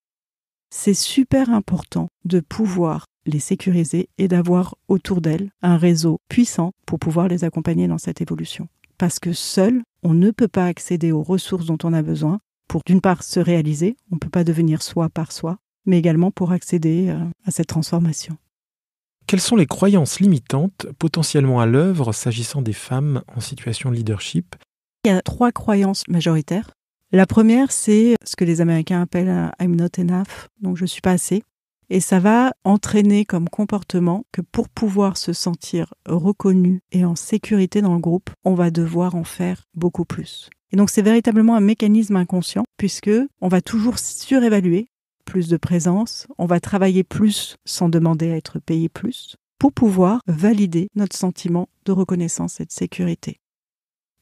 C'est super important de pouvoir les sécuriser et d'avoir autour d'elles un réseau puissant pour pouvoir les accompagner dans cette évolution. Parce que seul, on ne peut pas accéder aux ressources dont on a besoin pour d'une part se réaliser, on ne peut pas devenir soi par soi, mais également pour accéder à cette transformation. Quelles sont les croyances limitantes potentiellement à l'œuvre s'agissant des femmes en situation de leadership ? Il y a 3 croyances majoritaires. La première, c'est ce que les Américains appellent « I'm not enough », donc je ne suis pas assez. Et ça va entraîner comme comportement que pour pouvoir se sentir reconnu et en sécurité dans le groupe, on va devoir en faire beaucoup plus. Et donc c'est véritablement un mécanisme inconscient puisque on va toujours surévaluer, plus de présence, on va travailler plus sans demander à être payé plus pour pouvoir valider notre sentiment de reconnaissance et de sécurité.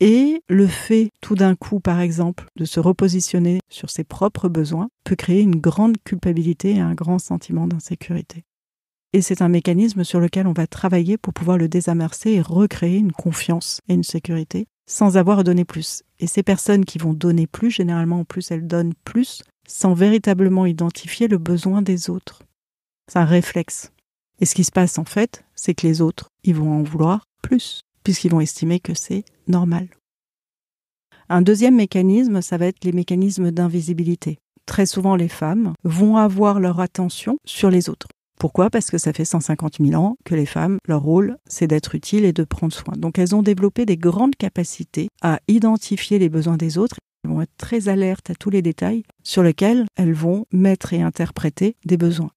Et le fait, tout d'un coup, par exemple, de se repositionner sur ses propres besoins peut créer une grande culpabilité et un grand sentiment d'insécurité. Et c'est un mécanisme sur lequel on va travailler pour pouvoir le désamorcer et recréer une confiance et une sécurité sans avoir à donner plus. Et ces personnes qui vont donner plus, généralement en plus elles donnent plus, sans véritablement identifier le besoin des autres. C'est un réflexe. Et ce qui se passe en fait, c'est que les autres, ils vont en vouloir plus, puisqu'ils vont estimer que c'est normal. Un deuxième mécanisme, ça va être les mécanismes d'invisibilité. Très souvent, les femmes vont avoir leur attention sur les autres. Pourquoi ? Parce que ça fait 150 000 ans que les femmes, leur rôle, c'est d'être utiles et de prendre soin. Donc elles ont développé des grandes capacités à identifier les besoins des autres. Elles vont être très alertes à tous les détails sur lesquels elles vont mettre et interpréter des besoins.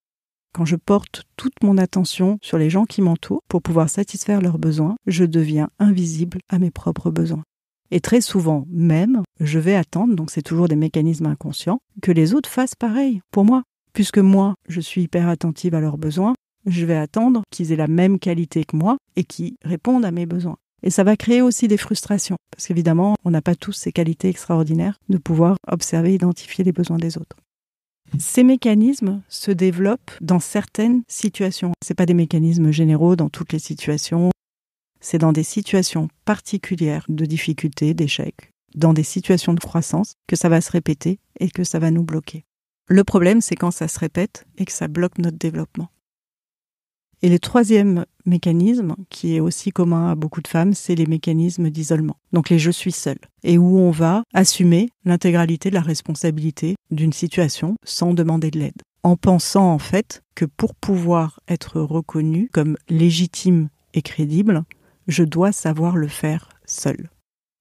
Quand je porte toute mon attention sur les gens qui m'entourent pour pouvoir satisfaire leurs besoins, je deviens invisible à mes propres besoins. Et très souvent même, je vais attendre, donc c'est toujours des mécanismes inconscients, que les autres fassent pareil pour moi. Puisque moi, je suis hyper attentive à leurs besoins, je vais attendre qu'ils aient la même qualité que moi et qu'ils répondent à mes besoins. Et ça va créer aussi des frustrations, parce qu'évidemment, on n'a pas tous ces qualités extraordinaires de pouvoir observer et identifier les besoins des autres. Ces mécanismes se développent dans certaines situations. Ce n'est pas des mécanismes généraux dans toutes les situations. C'est dans des situations particulières de difficultés, d'échecs, dans des situations de croissance, que ça va se répéter et que ça va nous bloquer. Le problème, c'est quand ça se répète et que ça bloque notre développement. Et le troisième mécanisme, qui est aussi commun à beaucoup de femmes, c'est les mécanismes d'isolement. Donc les « je suis seule », et où on va assumer l'intégralité de la responsabilité d'une situation sans demander de l'aide. En pensant en fait que pour pouvoir être reconnue comme légitime et crédible, je dois savoir le faire seule.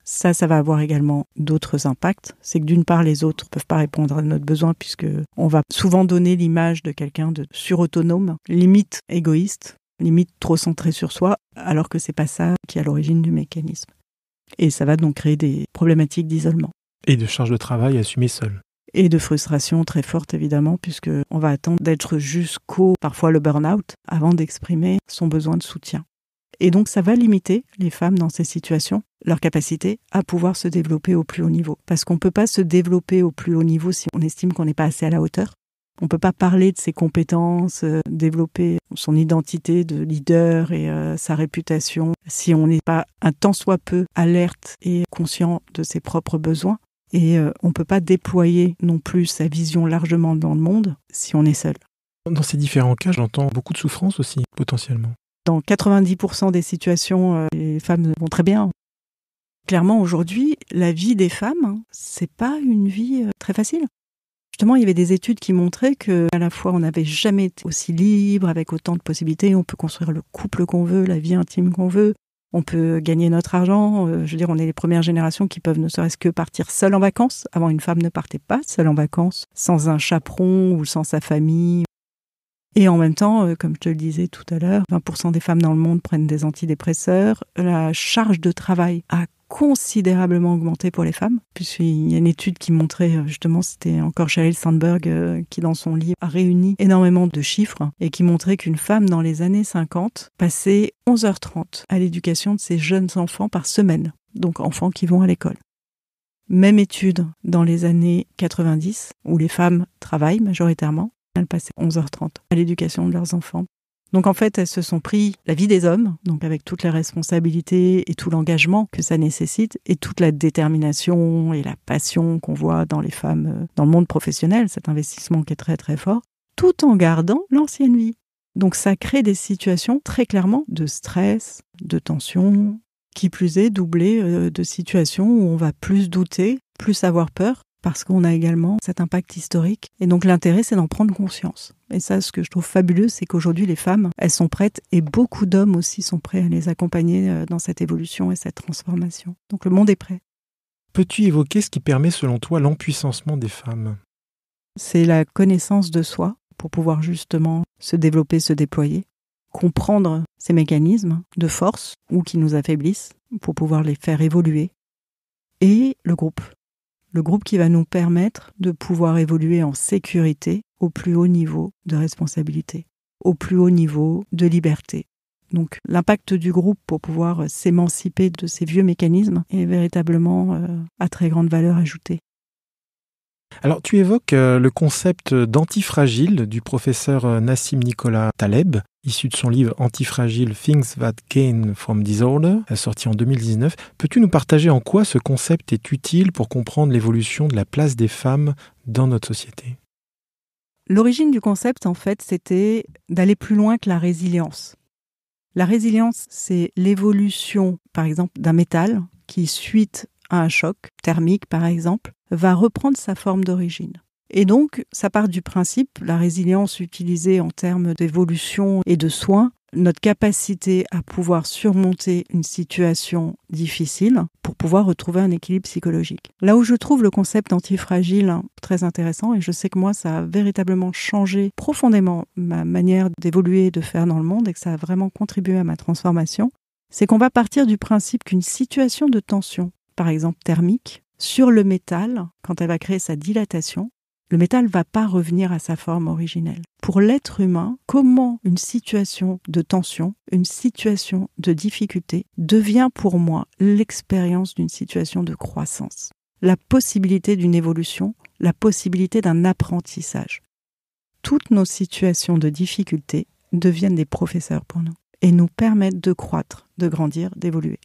Ça va avoir également d'autres impacts. C'est que d'une part, les autres ne peuvent pas répondre à notre besoin puisque on va souvent donner l'image de quelqu'un de surautonome, limite égoïste, limite trop centré sur soi, alors que c'est pas ça qui est à l'origine du mécanisme. Et ça va donc créer des problématiques d'isolement. Et de charge de travail assumée seule. Et de frustration très forte évidemment, puisqu'on va attendre d'être jusqu'au, parfois le burn-out, avant d'exprimer son besoin de soutien. Et donc ça va limiter les femmes dans ces situations, leur capacité à pouvoir se développer au plus haut niveau. Parce qu'on ne peut pas se développer au plus haut niveau si on estime qu'on n'est pas assez à la hauteur. On ne peut pas parler de ses compétences, développer son identité de leader et sa réputation si on n'est pas un tant soit peu alerte et conscient de ses propres besoins. Et on ne peut pas déployer non plus sa vision largement dans le monde si on est seul. Dans ces différents cas, j'entends beaucoup de souffrance aussi, potentiellement. Dans 90% des situations, les femmes vont très bien. Clairement, aujourd'hui, la vie des femmes, c'est pas une vie très facile. Justement, il y avait des études qui montraient qu'à la fois, on n'avait jamais été aussi libre, avec autant de possibilités. On peut construire le couple qu'on veut, la vie intime qu'on veut. On peut gagner notre argent. Je veux dire, on est les premières générations qui peuvent ne serait-ce que partir seules en vacances. Avant, une femme ne partait pas seule en vacances, sans un chaperon ou sans sa famille. Et en même temps, comme je te le disais tout à l'heure, 20% des femmes dans le monde prennent des antidépresseurs. La charge de travail a considérablement augmenté pour les femmes, puisqu'il y a une étude qui montrait, justement, c'était encore Sheryl Sandberg qui dans son livre a réuni énormément de chiffres et qui montrait qu'une femme dans les années 50 passait 11h30 à l'éducation de ses jeunes enfants par semaine, donc enfants qui vont à l'école. Même étude dans les années 90, où les femmes travaillent majoritairement, elles passaient 11h30 à l'éducation de leurs enfants. Donc en fait, elles se sont pris la vie des hommes, donc avec toutes les responsabilités et tout l'engagement que ça nécessite, et toute la détermination et la passion qu'on voit dans les femmes dans le monde professionnel, cet investissement qui est très très fort, tout en gardant l'ancienne vie. Donc ça crée des situations très clairement de stress, de tension, qui plus est doublées de situations où on va plus douter, plus avoir peur, parce qu'on a également cet impact historique. Et donc l'intérêt, c'est d'en prendre conscience. Et ça, ce que je trouve fabuleux, c'est qu'aujourd'hui, les femmes, elles sont prêtes, et beaucoup d'hommes aussi sont prêts à les accompagner dans cette évolution et cette transformation. Donc le monde est prêt. Peux-tu évoquer ce qui permet, selon toi, l'empuissancement des femmes ? C'est la connaissance de soi, pour pouvoir justement se développer, se déployer, comprendre ces mécanismes de force ou qui nous affaiblissent, pour pouvoir les faire évoluer. Et le groupe. Le groupe qui va nous permettre de pouvoir évoluer en sécurité au plus haut niveau de responsabilité, au plus haut niveau de liberté. Donc l'impact du groupe pour pouvoir s'émanciper de ces vieux mécanismes est véritablement à très grande valeur ajoutée. Alors tu évoques le concept d'antifragile du professeur Nassim Nicholas Taleb, issu de son livre Antifragile Things That Came from Disorder, sorti en 2019. Peux-tu nous partager en quoi ce concept est utile pour comprendre l'évolution de la place des femmes dans notre société ? L'origine du concept, en fait, c'était d'aller plus loin que la résilience. La résilience, c'est l'évolution, par exemple, d'un métal qui, suite à un choc thermique, par exemple, va reprendre sa forme d'origine. Et donc, ça part du principe, la résilience utilisée en termes d'évolution et de soins, notre capacité à pouvoir surmonter une situation difficile pour pouvoir retrouver un équilibre psychologique. Là où je trouve le concept antifragile très intéressant, et je sais que moi, ça a véritablement changé profondément ma manière d'évoluer et de faire dans le monde, et que ça a vraiment contribué à ma transformation, c'est qu'on va partir du principe qu'une situation de tension, par exemple thermique, sur le métal, quand elle va créer sa dilatation, le métal ne va pas revenir à sa forme originelle. Pour l'être humain, comment une situation de tension, une situation de difficulté devient pour moi l'expérience d'une situation de croissance, la possibilité d'une évolution, la possibilité d'un apprentissage. Toutes nos situations de difficulté deviennent des professeurs pour nous et nous permettent de croître, de grandir, d'évoluer.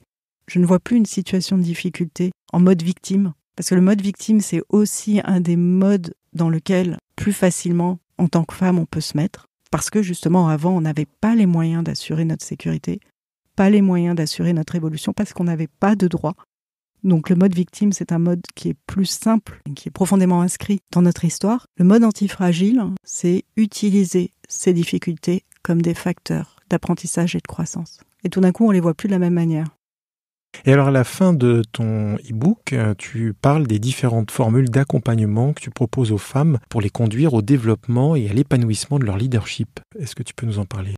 Je ne vois plus une situation de difficulté en mode victime, parce que le mode victime, c'est aussi un des modes dans lequel plus facilement, en tant que femme, on peut se mettre, Parce que justement, avant, on n'avait pas les moyens d'assurer notre sécurité, pas les moyens d'assurer notre évolution, parce qu'on n'avait pas de droits. Donc le mode victime, c'est un mode qui est plus simple, qui est profondément inscrit dans notre histoire. Le mode antifragile, c'est utiliser ces difficultés comme des facteurs d'apprentissage et de croissance. Et tout d'un coup, on les voit plus de la même manière. Et alors à la fin de ton e-book, tu parles des différentes formules d'accompagnement que tu proposes aux femmes pour les conduire au développement et à l'épanouissement de leur leadership. Est-ce que tu peux nous en parler ?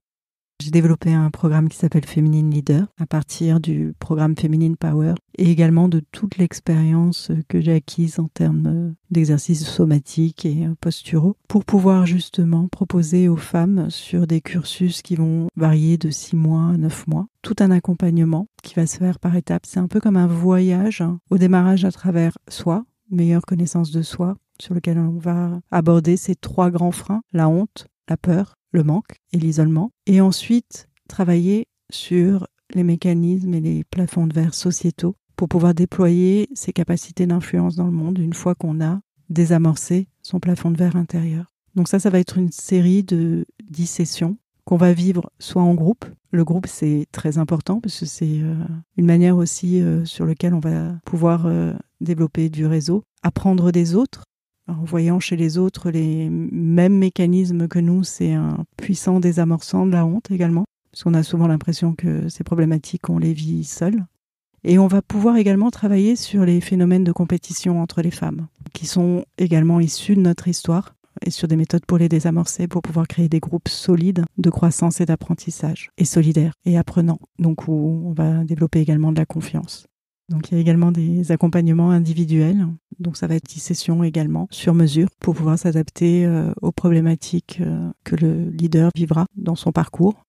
J'ai développé un programme qui s'appelle Feminine Leader à partir du programme Feminine Power et également de toute l'expérience que j'ai acquise en termes d'exercices somatiques et posturaux pour pouvoir justement proposer aux femmes sur des cursus qui vont varier de 6 mois à 9 mois, tout un accompagnement qui va se faire par étapes. C'est un peu comme un voyage au démarrage à travers soi, meilleure connaissance de soi, sur lequel on va aborder ces 3 grands freins, la honte, la peur, le manque et l'isolement, et ensuite travailler sur les mécanismes et les plafonds de verre sociétaux pour pouvoir déployer ses capacités d'influence dans le monde une fois qu'on a désamorcé son plafond de verre intérieur. Donc ça va être une série de 10 sessions qu'on va vivre soit en groupe. Le groupe, c'est très important parce que c'est une manière aussi sur laquelle on va pouvoir développer du réseau, apprendre des autres. En voyant chez les autres les mêmes mécanismes que nous, c'est un puissant désamorçant de la honte également, parce qu'on a souvent l'impression que ces problématiques, on les vit seuls. Et on va pouvoir également travailler sur les phénomènes de compétition entre les femmes, qui sont également issus de notre histoire, et sur des méthodes pour les désamorcer, pour pouvoir créer des groupes solides de croissance et d'apprentissage, et solidaires et apprenants, donc où on va développer également de la confiance. Donc il y a également des accompagnements individuels, donc ça va être 10 sessions également sur mesure pour pouvoir s'adapter aux problématiques que le leader vivra dans son parcours.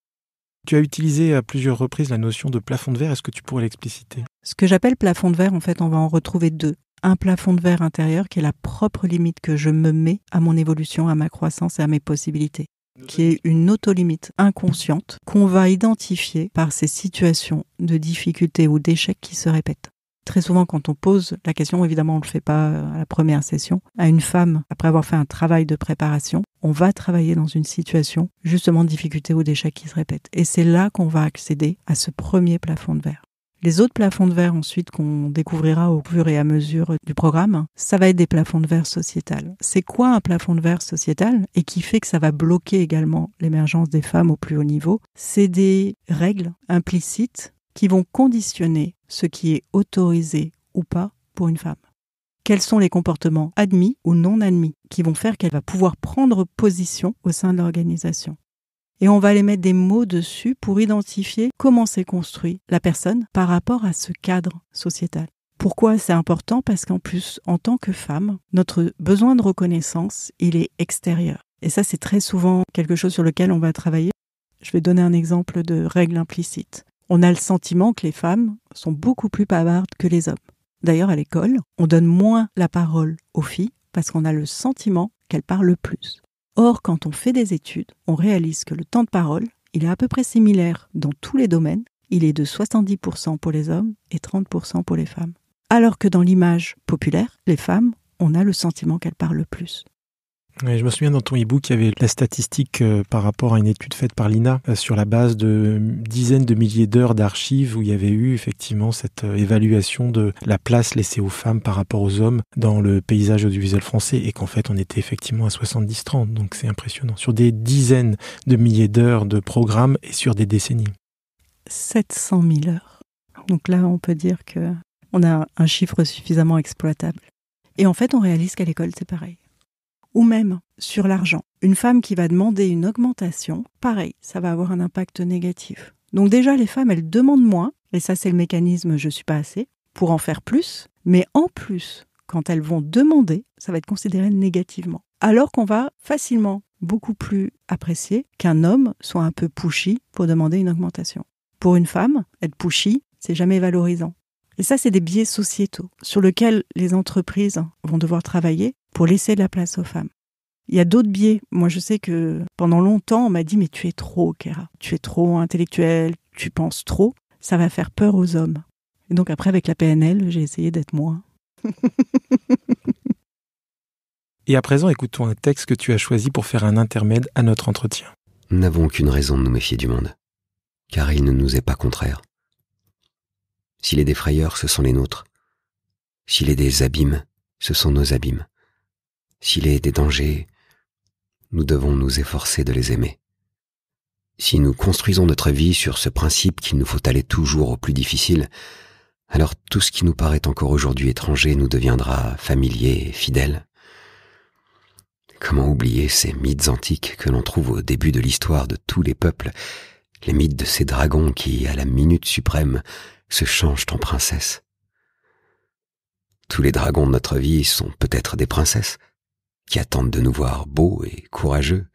Tu as utilisé à plusieurs reprises la notion de plafond de verre, est-ce que tu pourrais l'expliciter ? Ce que j'appelle plafond de verre, en fait, on va en retrouver 2. Un plafond de verre intérieur qui est la propre limite que je me mets à mon évolution, à ma croissance et à mes possibilités, qui est une autolimite inconsciente qu'on va identifier par ces situations de difficulté ou d'échec qui se répètent. Très souvent, quand on pose la question, évidemment, on ne le fait pas à la première session, à une femme, après avoir fait un travail de préparation, on va travailler dans une situation justement de difficulté ou d'échec qui se répète. Et c'est là qu'on va accéder à ce premier plafond de verre. Les autres plafonds de verre ensuite qu'on découvrira au fur et à mesure du programme, ça va être des plafonds de verre sociétal. C'est quoi un plafond de verre sociétal et qui fait que ça va bloquer également l'émergence des femmes au plus haut niveau? C'est des règles implicites qui vont conditionner ce qui est autorisé ou pas pour une femme. Quels sont les comportements admis ou non admis qui vont faire qu'elle va pouvoir prendre position au sein de l'organisation? Et on va aller mettre des mots dessus pour identifier comment s'est construit la personne par rapport à ce cadre sociétal. Pourquoi c'est important? Parce qu'en plus, en tant que femme, notre besoin de reconnaissance, il est extérieur. Et ça, c'est très souvent quelque chose sur lequel on va travailler. Je vais donner un exemple de règle implicite. On a le sentiment que les femmes sont beaucoup plus bavardes que les hommes. D'ailleurs, à l'école, on donne moins la parole aux filles parce qu'on a le sentiment qu'elles parlent plus. Or, quand on fait des études, on réalise que le temps de parole, il est à peu près similaire dans tous les domaines. Il est de 70% pour les hommes et 30% pour les femmes. Alors que dans l'image populaire, les femmes, on a le sentiment qu'elles parlent plus. Oui, je me souviens dans ton e-book, il y avait la statistique par rapport à une étude faite par l'INA sur la base de dizaines de milliers d'heures d'archives où il y avait eu effectivement cette évaluation de la place laissée aux femmes par rapport aux hommes dans le paysage audiovisuel français et qu'en fait on était effectivement à 70-30, donc c'est impressionnant. Sur des dizaines de milliers d'heures de programmes et sur des décennies. 700 000 heures. Donc là, on peut dire qu'on a un chiffre suffisamment exploitable. Et en fait, on réalise qu'à l'école, c'est pareil. Ou même sur l'argent. Une femme qui va demander une augmentation, pareil, ça va avoir un impact négatif. Donc déjà, les femmes, elles demandent moins, et ça c'est le mécanisme « je suis pas assez », pour en faire plus, mais en plus, quand elles vont demander, ça va être considéré négativement. Alors qu'on va facilement, beaucoup plus apprécier qu'un homme soit un peu pushy pour demander une augmentation. Pour une femme, être pushy, c'est jamais valorisant. Et ça, c'est des biais sociétaux sur lesquels les entreprises vont devoir travailler pour laisser de la place aux femmes. Il y a d'autres biais. Moi, je sais que pendant longtemps, on m'a dit « mais tu es trop, Kéra. Tu es trop intellectuelle, tu penses trop. Ça va faire peur aux hommes. » Et donc après, avec la PNL, j'ai essayé d'être moins. Et à présent, écoutons un texte que tu as choisi pour faire un intermède à notre entretien. Nous n'avons aucune raison de nous méfier du monde, car il ne nous est pas contraire. S'il est des frayeurs, ce sont les nôtres. S'il est des abîmes, ce sont nos abîmes. S'il est des dangers, nous devons nous efforcer de les aimer. Si nous construisons notre vie sur ce principe qu'il nous faut aller toujours au plus difficile, alors tout ce qui nous paraît encore aujourd'hui étranger nous deviendra familier et fidèle. Comment oublier ces mythes antiques que l'on trouve au début de l'histoire de tous les peuples, les mythes de ces dragons qui, à la minute suprême, se changent en princesses. Tous les dragons de notre vie sont peut-être des princesses, qui attendent de nous voir beaux et courageux.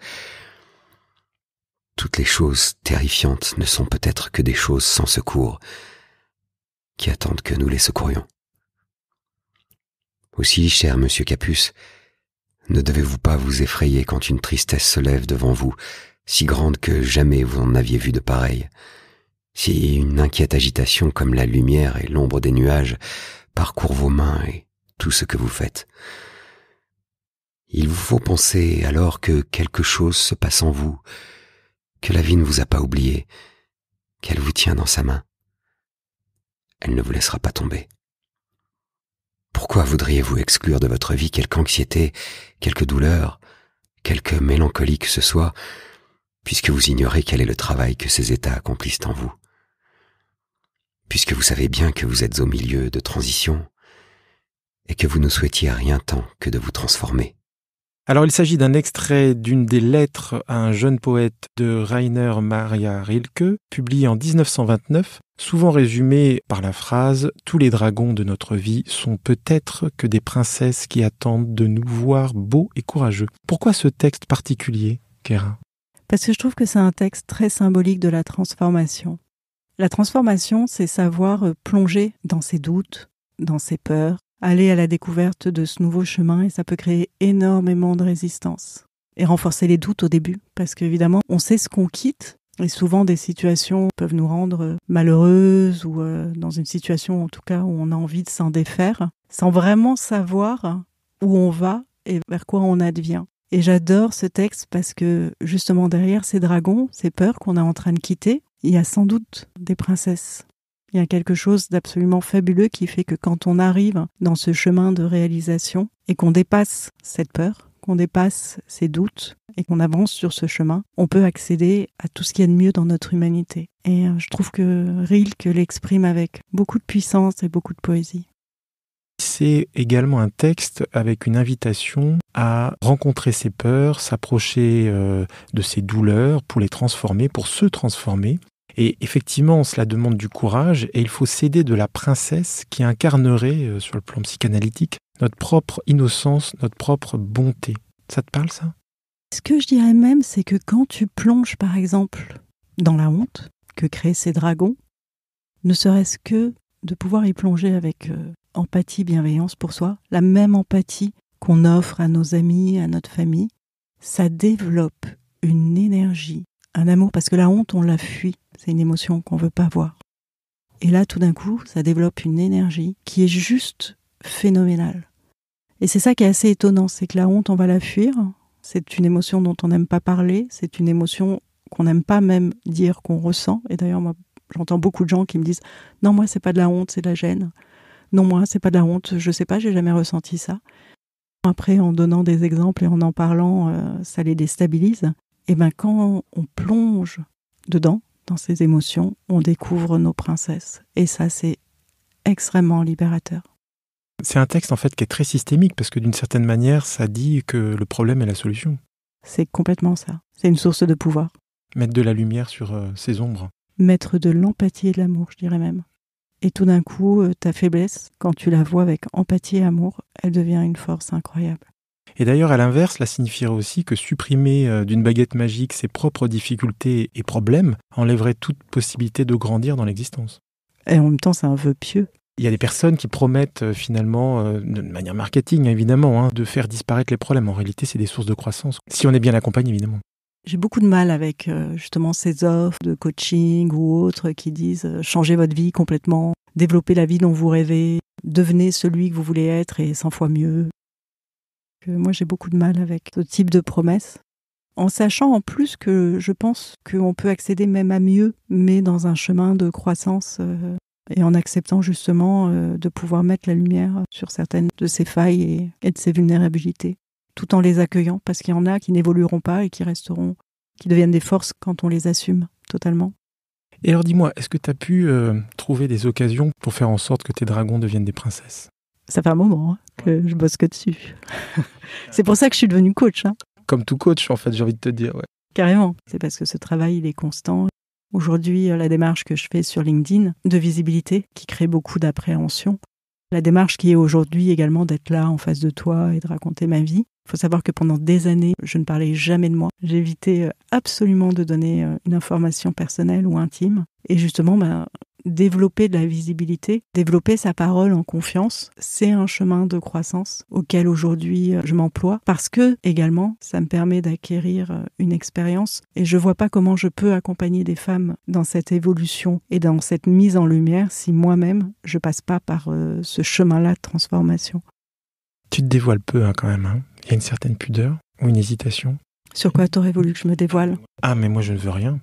Toutes les choses terrifiantes ne sont peut-être que des choses sans secours, qui attendent que nous les secourions. Aussi, cher monsieur Capus, ne devez-vous pas vous effrayer quand une tristesse se lève devant vous, si grande que jamais vous en aviez vu de pareille, si une inquiète agitation comme la lumière et l'ombre des nuages parcourt vos mains et tout ce que vous faites. Il vous faut penser alors que quelque chose se passe en vous, que la vie ne vous a pas oublié, qu'elle vous tient dans sa main. Elle ne vous laissera pas tomber. Pourquoi voudriez-vous exclure de votre vie quelque anxiété, quelque douleur, quelque mélancolie que ce soit, puisque vous ignorez quel est le travail que ces états accomplissent en vous? Puisque vous savez bien que vous êtes au milieu de transitions et que vous ne souhaitiez rien tant que de vous transformer. Alors il s'agit d'un extrait d'une des lettres à un jeune poète de Rainer Maria Rilke, publié en 1929, souvent résumé par la phrase « Tous les dragons de notre vie sont peut-être que des princesses qui attendent de nous voir beaux et courageux ». Pourquoi ce texte particulier, Kérin? Parce que je trouve que c'est un texte très symbolique de la transformation. La transformation, c'est savoir plonger dans ses doutes, dans ses peurs, aller à la découverte de ce nouveau chemin, et ça peut créer énormément de résistance. Et renforcer les doutes au début, parce qu'évidemment, on sait ce qu'on quitte, et souvent des situations peuvent nous rendre malheureuses, ou dans une situation en tout cas où on a envie de s'en défaire, sans vraiment savoir où on va et vers quoi on advient. Et j'adore ce texte parce que justement derrière ces dragons, ces peurs qu'on est en train de quitter, il y a sans doute des princesses. Il y a quelque chose d'absolument fabuleux qui fait que quand on arrive dans ce chemin de réalisation et qu'on dépasse cette peur, qu'on dépasse ces doutes et qu'on avance sur ce chemin, on peut accéder à tout ce qu'il y a de mieux dans notre humanité. Et je trouve que Rilke l'exprime avec beaucoup de puissance et beaucoup de poésie. C'est également un texte avec une invitation à rencontrer ses peurs, s'approcher de ses douleurs pour les transformer, pour se transformer. Et effectivement, cela demande du courage et il faut s'aider de la princesse qui incarnerait, sur le plan psychanalytique, notre propre innocence, notre propre bonté. Ça te parle, ça? Ce que je dirais même, c'est que quand tu plonges, par exemple, dans la honte que créent ces dragons, ne serait-ce que de pouvoir y plonger avec empathie, bienveillance pour soi, la même empathie qu'on offre à nos amis, à notre famille, ça développe une énergie, un amour, parce que la honte, on la fuit. C'est une émotion qu'on ne veut pas voir. Et là, tout d'un coup, ça développe une énergie qui est juste phénoménale. Et c'est ça qui est assez étonnant, c'est que la honte, on va la fuir. C'est une émotion dont on n'aime pas parler. C'est une émotion qu'on n'aime pas même dire qu'on ressent. Et d'ailleurs, moi, j'entends beaucoup de gens qui me disent « Non, moi, c'est pas de la honte, c'est de la gêne. Non, moi, c'est pas de la honte, je sais pas, j'ai jamais ressenti ça. » Après, en donnant des exemples et en parlant, ça les déstabilise. Et bien, quand on plonge dedans, dans ces émotions, on découvre nos princesses. Et ça, c'est extrêmement libérateur. C'est un texte en fait qui est très systémique parce que d'une certaine manière, ça dit que le problème est la solution. C'est complètement ça. C'est une source de pouvoir. Mettre de la lumière sur ces ombres. Mettre de l'empathie et de l'amour, je dirais même. Et tout d'un coup, ta faiblesse, quand tu la vois avec empathie et amour, elle devient une force incroyable. Et d'ailleurs, à l'inverse, cela signifierait aussi que supprimer d'une baguette magique ses propres difficultés et problèmes enlèverait toute possibilité de grandir dans l'existence. Et en même temps, c'est un vœu pieux. Il y a des personnes qui promettent finalement, de manière marketing évidemment, de faire disparaître les problèmes. En réalité, c'est des sources de croissance, si on est bien accompagné évidemment. J'ai beaucoup de mal avec justement ces offres de coaching ou autres qui disent changez votre vie complètement, développez la vie dont vous rêvez, devenez celui que vous voulez être et 100 fois mieux. Moi, j'ai beaucoup de mal avec ce type de promesses En sachant en plus que je pense qu'on peut accéder même à mieux, mais dans un chemin de croissance et en acceptant justement de pouvoir mettre la lumière sur certaines de ces failles et de ces vulnérabilités, tout en les accueillant, parce qu'il y en a qui n'évolueront pas et qui resteront, qui deviennent des forces quand on les assume totalement. Et alors dis-moi, est-ce que tu as pu trouver des occasions pour faire en sorte que tes dragons deviennent des princesses ? Ça fait un moment que je bosse que dessus. C'est pour ça que je suis devenue coach. Comme tout coach, en fait, j'ai envie de te dire. Ouais. Carrément. C'est parce que ce travail, il est constant. Aujourd'hui, la démarche que je fais sur LinkedIn de visibilité, qui crée beaucoup d'appréhension. La démarche qui est aujourd'hui également d'être là en face de toi et de raconter ma vie. Il faut savoir que pendant des années, je ne parlais jamais de moi. J'évitais absolument de donner une information personnelle ou intime. Et justement, développer de la visibilité, développer sa parole en confiance, c'est un chemin de croissance auquel aujourd'hui je m'emploie parce que également ça me permet d'acquérir une expérience et je vois pas comment je peux accompagner des femmes dans cette évolution et dans cette mise en lumière si moi-même je passe pas par ce chemin-là de transformation. Tu te dévoiles peu quand même, hein. Il y a une certaine pudeur ou une hésitation. Sur quoi t'aurais voulu que je me dévoile ? Ah, mais moi, je ne veux rien.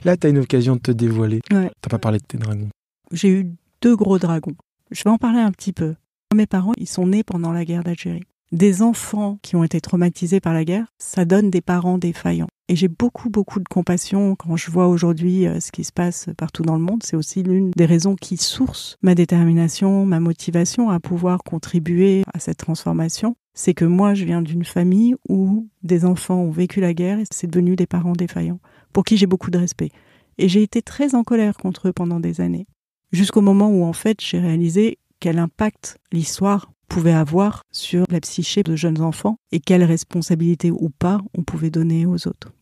Là, t'as une occasion de te dévoiler. Ouais. T'as pas parlé de tes dragons. J'ai eu 2 gros dragons. Je vais en parler un petit peu. Mes parents, ils sont nés pendant la guerre d'Algérie. Des enfants qui ont été traumatisés par la guerre, ça donne des parents défaillants. Et j'ai beaucoup de compassion quand je vois aujourd'hui ce qui se passe partout dans le monde. C'est aussi l'une des raisons qui source ma détermination, ma motivation à pouvoir contribuer à cette transformation. C'est que moi, je viens d'une famille où des enfants ont vécu la guerre et c'est devenu des parents défaillants, pour qui j'ai beaucoup de respect. Et j'ai été très en colère contre eux pendant des années. Jusqu'au moment où, en fait, j'ai réalisé quel impact l'histoire pouvait avoir sur la psyché de jeunes enfants et quelle responsabilité ou pas on pouvait donner aux autres.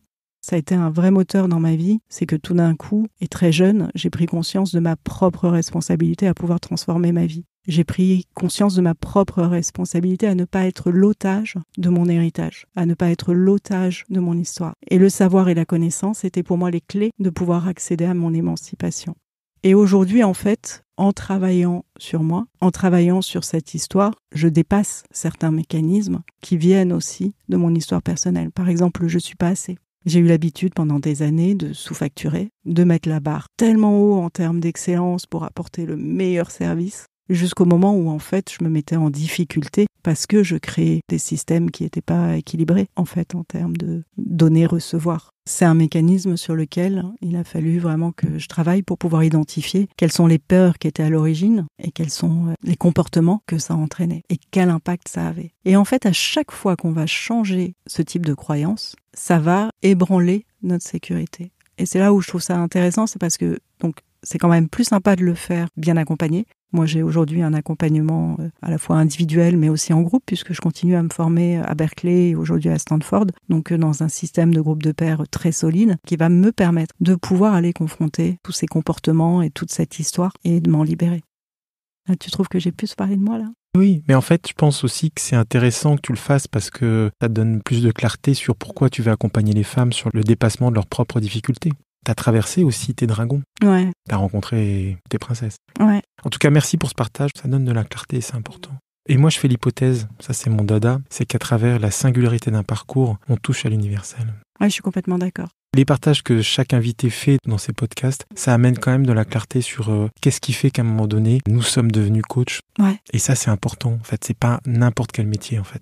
Ça a été un vrai moteur dans ma vie, c'est que tout d'un coup, et très jeune, j'ai pris conscience de ma propre responsabilité à pouvoir transformer ma vie. J'ai pris conscience de ma propre responsabilité à ne pas être l'otage de mon héritage, à ne pas être l'otage de mon histoire. Et le savoir et la connaissance étaient pour moi les clés de pouvoir accéder à mon émancipation. Et aujourd'hui, en fait, en travaillant sur moi, en travaillant sur cette histoire, je dépasse certains mécanismes qui viennent aussi de mon histoire personnelle. Par exemple, je suis pas assez. J'ai eu l'habitude pendant des années de sous-facturer, de mettre la barre tellement haut en termes d'excellence pour apporter le meilleur service, jusqu'au moment où en fait je me mettais en difficulté parce que je créais des systèmes qui n'étaient pas équilibrés en fait en termes de donner-recevoir. C'est un mécanisme sur lequel il a fallu vraiment que je travaille pour pouvoir identifier quelles sont les peurs qui étaient à l'origine et quels sont les comportements que ça entraînait et quel impact ça avait. Et en fait, à chaque fois qu'on va changer ce type de croyance, ça va ébranler notre sécurité. Et c'est là où je trouve ça intéressant, c'est parce que donc c'est quand même plus sympa de le faire bien accompagné. Moi, j'ai aujourd'hui un accompagnement à la fois individuel, mais aussi en groupe, puisque je continue à me former à Berkeley et aujourd'hui à Stanford, donc dans un système de groupe de pairs très solide, qui va me permettre de pouvoir aller confronter tous ces comportements et toute cette histoire et de m'en libérer. Là, tu trouves que j'ai plus parlé de moi, là ? Oui, mais en fait, je pense aussi que c'est intéressant que tu le fasses parce que ça te donne plus de clarté sur pourquoi tu veux accompagner les femmes sur le dépassement de leurs propres difficultés. T'as traversé aussi tes dragons. Ouais. T'as rencontré tes princesses. Ouais. En tout cas, merci pour ce partage. Ça donne de la clarté et c'est important. Et moi, je fais l'hypothèse, ça c'est mon dada, c'est qu'à travers la singularité d'un parcours, on touche à l'universel. Ouais, je suis complètement d'accord. Les partages que chaque invité fait dans ses podcasts, ça amène quand même de la clarté sur qu'est-ce qui fait qu'à un moment donné, nous sommes devenus coachs. Ouais. Et ça, c'est important. En fait, c'est pas n'importe quel métier, en fait.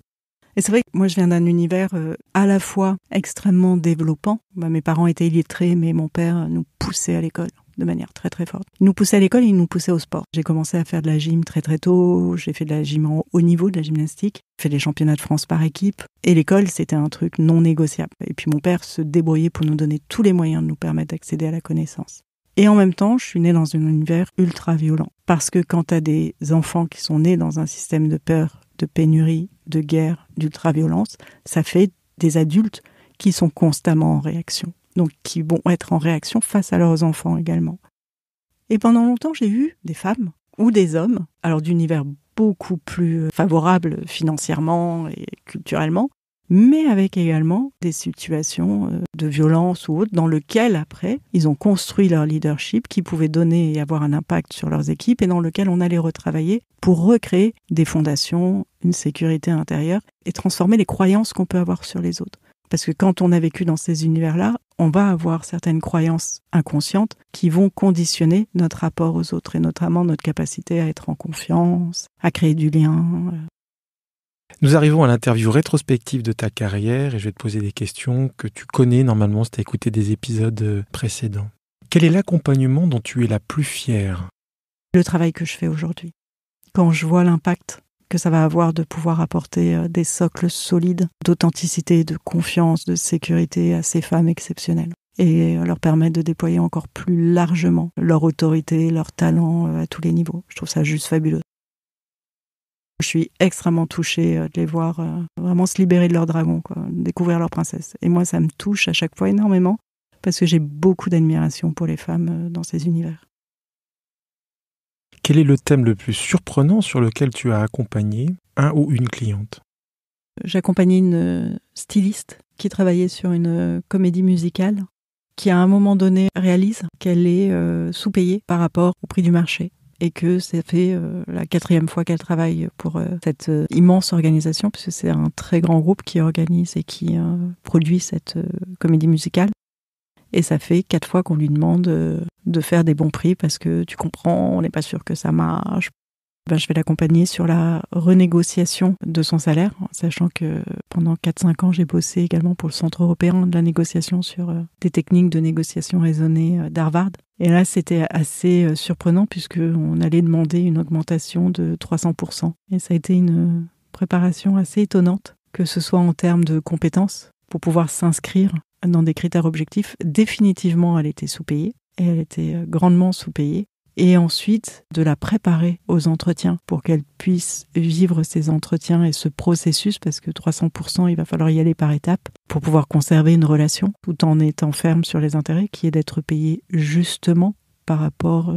Et c'est vrai que moi, je viens d'un univers à la fois extrêmement développant. Mes parents étaient illettrés, mais mon père nous poussait à l'école de manière très très forte. Il nous poussait à l'école et il nous poussait au sport. J'ai commencé à faire de la gym très très tôt. J'ai fait de la gym en haut niveau, de la gymnastique. J'ai fait des championnats de France par équipe. Et l'école, c'était un truc non négociable. Et puis mon père se débrouillait pour nous donner tous les moyens de nous permettre d'accéder à la connaissance. Et en même temps, je suis née dans un univers ultra violent. Parce que quand tu as des enfants qui sont nés dans un système de peur, de pénurie, de guerre, d'ultra-violence, ça fait des adultes qui sont constamment en réaction. Donc qui vont être en réaction face à leurs enfants également. Et pendant longtemps, j'ai eu des femmes ou des hommes, alors d'univers beaucoup plus favorables financièrement et culturellement, mais avec également des situations de violence ou autres dans lesquelles, après, ils ont construit leur leadership qui pouvait donner et avoir un impact sur leurs équipes et dans lequel on allait retravailler pour recréer des fondations, une sécurité intérieure et transformer les croyances qu'on peut avoir sur les autres. Parce que quand on a vécu dans ces univers-là, on va avoir certaines croyances inconscientes qui vont conditionner notre rapport aux autres et notamment notre capacité à être en confiance, à créer du lien. Nous arrivons à l'interview rétrospective de ta carrière et je vais te poser des questions que tu connais normalement si tu as écouté des épisodes précédents. Quel est l'accompagnement dont tu es la plus fière ? Le travail que je fais aujourd'hui. Quand je vois l'impact que ça va avoir de pouvoir apporter des socles solides d'authenticité, de confiance, de sécurité à ces femmes exceptionnelles et leur permettre de déployer encore plus largement leur autorité, leur talent à tous les niveaux. Je trouve ça juste fabuleux. Je suis extrêmement touchée de les voir vraiment se libérer de leur dragon, découvrir leur princesse. Et moi, ça me touche à chaque fois énormément parce que j'ai beaucoup d'admiration pour les femmes dans ces univers. Quel est le thème le plus surprenant sur lequel tu as accompagné un ou une cliente ? J'accompagnais une styliste qui travaillait sur une comédie musicale qui, à un moment donné, réalise qu'elle est sous-payée par rapport au prix du marché et que ça fait la 4e fois qu'elle travaille pour cette immense organisation, puisque c'est un très grand groupe qui organise et qui produit cette comédie musicale. Et ça fait 4 fois qu'on lui demande de faire des bons prix parce que tu comprends, on n'est pas sûr que ça marche. Je vais l'accompagner sur la renégociation de son salaire, sachant que pendant 4-5 ans, j'ai bossé également pour le Centre européen de la négociation sur des techniques de négociation raisonnée d'Harvard. Et là, c'était assez surprenant puisqu'on allait demander une augmentation de 300%. Et ça a été une préparation assez étonnante, que ce soit en termes de compétences, pour pouvoir s'inscrire dans des critères objectifs. Définitivement, elle était sous-payée, et elle était grandement sous-payée. Et ensuite, de la préparer aux entretiens pour qu'elle puisse vivre ces entretiens et ce processus, parce que 300%, il va falloir y aller par étapes pour pouvoir conserver une relation tout en étant ferme sur les intérêts, qui est d'être payé justement par rapport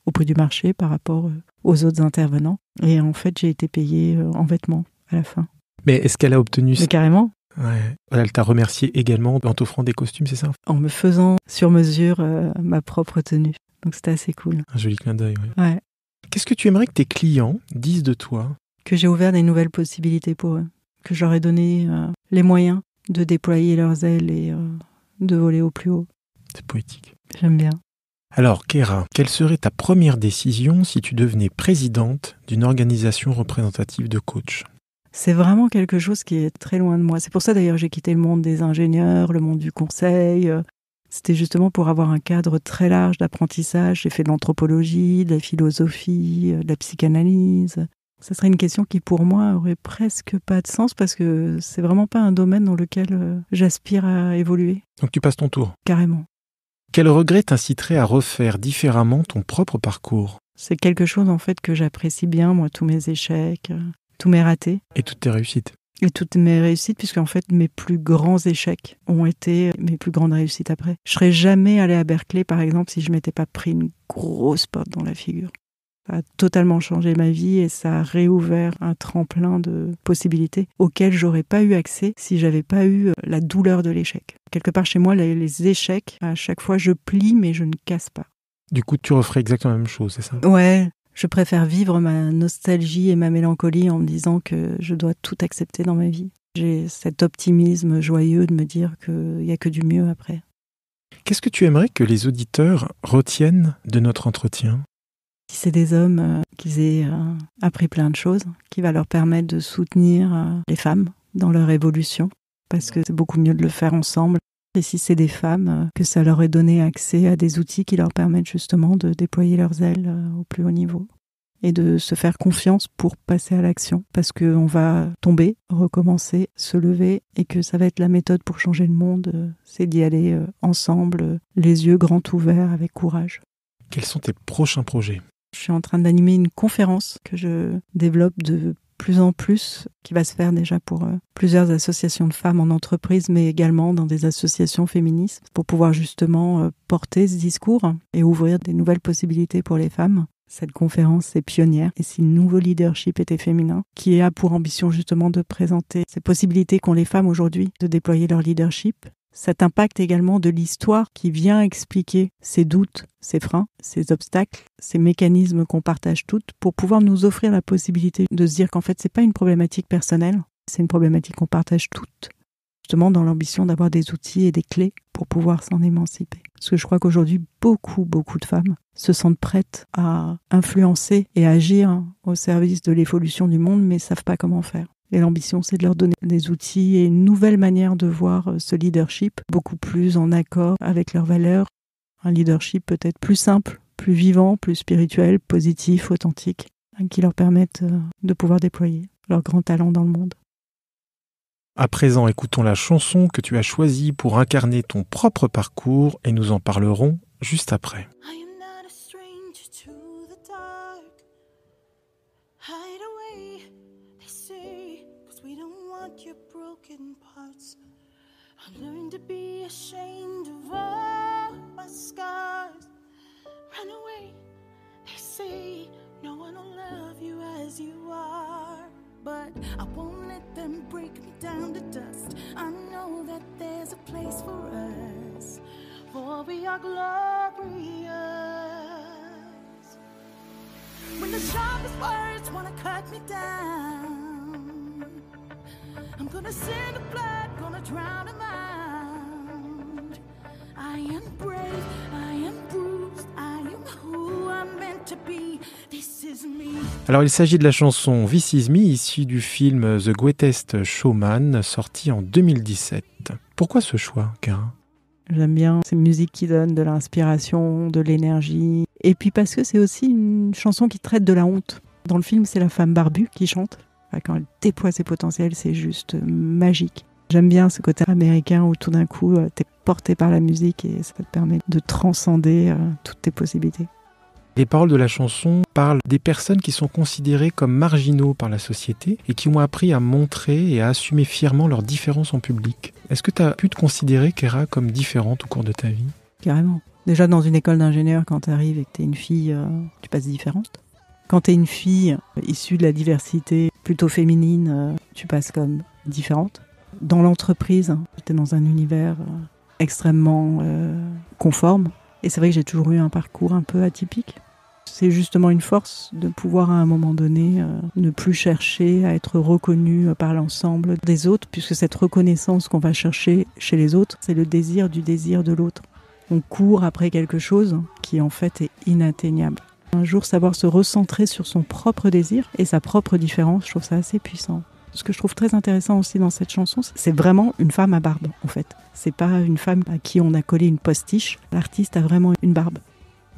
au prix du marché, par rapport aux autres intervenants. Et en fait, j'ai été payée en vêtements à la fin. Mais est-ce qu'elle a obtenu ça ? Mais carrément. Ouais. Elle t'a remercié également en t'offrant des costumes, c'est ça ? En me faisant sur mesure ma propre tenue. Donc c'était assez cool. Un joli clin d'œil, oui. Ouais. Qu'est-ce que tu aimerais que tes clients disent de toi ? Que j'ai ouvert des nouvelles possibilités pour eux. Que je leur ai donné les moyens de déployer leurs ailes et de voler au plus haut. C'est poétique. J'aime bien. Alors, Kéra, quelle serait ta première décision si tu devenais présidente d'une organisation représentative de coachs ? C'est vraiment quelque chose qui est très loin de moi. C'est pour ça d'ailleurs que j'ai quitté le monde des ingénieurs, le monde du conseil. C'était justement pour avoir un cadre très large d'apprentissage. J'ai fait de l'anthropologie, de la philosophie, de la psychanalyse. Ça serait une question qui pour moi aurait presque pas de sens parce que c'est vraiment pas un domaine dans lequel j'aspire à évoluer. Donc tu passes ton tour. Carrément. Quel regret t'inciterait à refaire différemment ton propre parcours ? C'est quelque chose en fait que j'apprécie bien, moi, tous mes échecs, tous mes ratés. Et toutes tes réussites. Et toutes mes réussites, puisqu'en fait, mes plus grands échecs ont été mes plus grandes réussites après. Je serais jamais allée à Berkeley, par exemple, si je m'étais pas pris une grosse porte dans la figure. Ça a totalement changé ma vie et ça a réouvert un tremplin de possibilités auxquelles j'aurais pas eu accès si j'avais pas eu la douleur de l'échec. Quelque part chez moi, les échecs, à chaque fois, je plie, mais je ne casse pas. Du coup, tu referais exactement la même chose, c'est ça ? Ouais. Je préfère vivre ma nostalgie et ma mélancolie en me disant que je dois tout accepter dans ma vie. J'ai cet optimisme joyeux de me dire qu'il n'y a que du mieux après. Qu'est-ce que tu aimerais que les auditeurs retiennent de notre entretien ? Si c'est des hommes qu'ils aient appris plein de choses, qui va leur permettre de soutenir les femmes dans leur évolution, parce que c'est beaucoup mieux de le faire ensemble. Et si c'est des femmes, que ça leur ait donné accès à des outils qui leur permettent justement de déployer leurs ailes au plus haut niveau et de se faire confiance pour passer à l'action. Parce qu'on va tomber, recommencer, se lever et que ça va être la méthode pour changer le monde. C'est d'y aller ensemble, les yeux grands ouverts, avec courage. Quels sont tes prochains projets ? Je suis en train d'animer une conférence que je développe de plus en plus, qui va se faire déjà pour plusieurs associations de femmes en entreprise, mais également dans des associations féministes, pour pouvoir justement porter ce discours et ouvrir des nouvelles possibilités pour les femmes. Cette conférence est pionnière, et si le nouveau leadership était féminin, qui a pour ambition justement de présenter ces possibilités qu'ont les femmes aujourd'hui de déployer leur leadership, cet impact également de l'histoire qui vient expliquer ces doutes, ces freins, ces obstacles, ces mécanismes qu'on partage toutes pour pouvoir nous offrir la possibilité de se dire qu'en fait, c'est pas une problématique personnelle, c'est une problématique qu'on partage toutes. Je justement dans l'ambition d'avoir des outils et des clés pour pouvoir s'en émanciper. Parce que je crois qu'aujourd'hui, beaucoup de femmes se sentent prêtes à influencer et agir au service de l'évolution du monde, mais ne savent pas comment faire. Et l'ambition, c'est de leur donner des outils et une nouvelle manière de voir ce leadership, beaucoup plus en accord avec leurs valeurs. Un leadership peut-être plus simple, plus vivant, plus spirituel, positif, authentique, qui leur permettent de pouvoir déployer leur grand talent dans le monde. À présent, écoutons la chanson que tu as choisie pour incarner ton propre parcours et nous en parlerons juste après. I learned to be ashamed of all my scars. Run away, they say, no one will love you as you are. But I won't let them break me down to dust. I know that there's a place for us, for we are glorious. When the sharpest words wanna cut me down, I'm gonna send the blood, gonna drown them out. I am brave, I am bruised, I am who I'm meant to be. This is me. Alors il s'agit de la chanson This Is Me, issue du film The Greatest Showman, sorti en 2017. Pourquoi ce choix, Cara ? J'aime bien ces musiques qui donnent de l'inspiration, de l'énergie. Et puis parce que c'est aussi une chanson qui traite de la honte. Dans le film, c'est la femme barbue qui chante. Quand elle déploie ses potentiels, c'est juste magique. J'aime bien ce côté américain où tout d'un coup, t'es porté par la musique et ça te permet de transcender toutes tes possibilités. Les paroles de la chanson parlent des personnes qui sont considérées comme marginaux par la société et qui ont appris à montrer et à assumer fièrement leurs différences en public. Est-ce que tu as pu te considérer, Cara, comme différente au cours de ta vie ? Carrément. Déjà, dans une école d'ingénieur, quand tu arrives et que tu es une fille, tu passes différente. Quand tu es une fille issue de la diversité plutôt féminine, tu passes comme différente. Dans l'entreprise, j'étais dans un univers extrêmement conforme. Et c'est vrai que j'ai toujours eu un parcours un peu atypique. C'est justement une force de pouvoir à un moment donné ne plus chercher à être reconnu par l'ensemble des autres, puisque cette reconnaissance qu'on va chercher chez les autres, c'est le désir du désir de l'autre. On court après quelque chose qui en fait est inatteignable. Un jour, savoir se recentrer sur son propre désir et sa propre différence, je trouve ça assez puissant. Ce que je trouve très intéressant aussi dans cette chanson, c'est vraiment une femme à barbe, en fait. C'est pas une femme à qui on a collé une postiche. L'artiste a vraiment une barbe.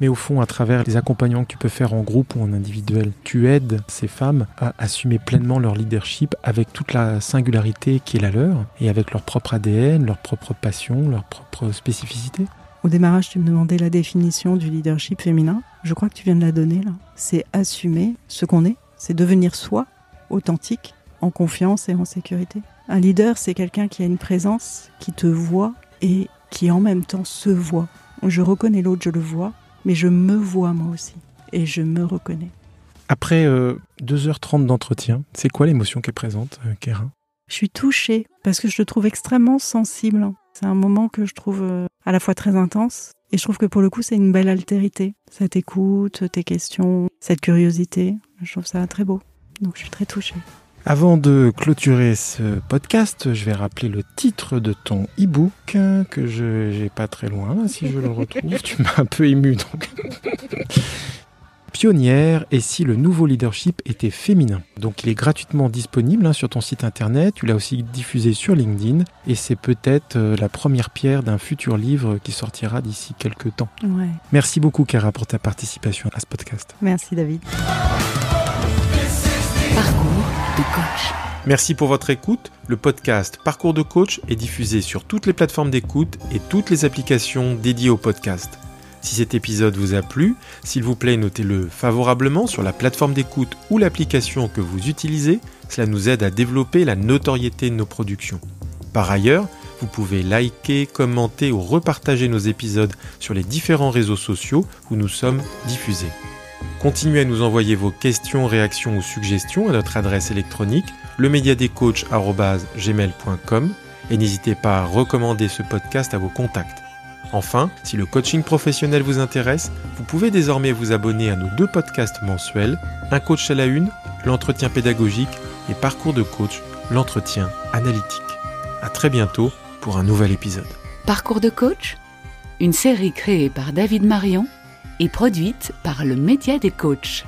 Mais au fond, à travers les accompagnements que tu peux faire en groupe ou en individuel, tu aides ces femmes à assumer pleinement leur leadership avec toute la singularité qui est la leur et avec leur propre ADN, leur propre passion, leur propre spécificité. Au démarrage, tu me demandais la définition du leadership féminin. Je crois que tu viens de la donner, là. C'est assumer ce qu'on est, c'est devenir soi, authentique, en confiance et en sécurité. Un leader, c'est quelqu'un qui a une présence, qui te voit et qui en même temps se voit. Je reconnais l'autre, je le vois, mais je me vois moi aussi et je me reconnais. Après 2h30 d'entretien, c'est quoi l'émotion qui est présente, Cara ? Je suis touchée parce que je te trouve extrêmement sensible. C'est un moment que je trouve à la fois très intense et je trouve que pour le coup, c'est une belle altérité. Cette écoute, tes questions, cette curiosité, je trouve ça très beau. Donc je suis très touchée. Avant de clôturer ce podcast, je vais rappeler le titre de ton e-book que j'ai pas très loin, là, si je le retrouve. Tu m'as un peu ému, donc. Pionnière, et si le nouveau leadership était féminin. Donc il est gratuitement disponible sur ton site internet, tu l'as aussi diffusé sur LinkedIn, et c'est peut-être la première pierre d'un futur livre qui sortira d'ici quelques temps. Ouais. Merci beaucoup, Cara, pour ta participation à ce podcast. Merci, David. Parcours de coach. Merci pour votre écoute. Le podcast Parcours de coach est diffusé sur toutes les plateformes d'écoute et toutes les applications dédiées au podcast. Si cet épisode vous a plu, s'il vous plaît, notez-le favorablement sur la plateforme d'écoute ou l'application que vous utilisez. Cela nous aide à développer la notoriété de nos productions. Par ailleurs, vous pouvez liker, commenter ou repartager nos épisodes sur les différents réseaux sociaux où nous sommes diffusés. Continuez à nous envoyer vos questions, réactions ou suggestions à notre adresse électronique lemediadecoach@gmail.com et n'hésitez pas à recommander ce podcast à vos contacts. Enfin, si le coaching professionnel vous intéresse, vous pouvez désormais vous abonner à nos 2 podcasts mensuels, Un coach à la une, l'entretien pédagogique, et Parcours de coach, l'entretien analytique. À très bientôt pour un nouvel épisode. Parcours de coach, une série créée par David Marion et produite par le Média des coachs.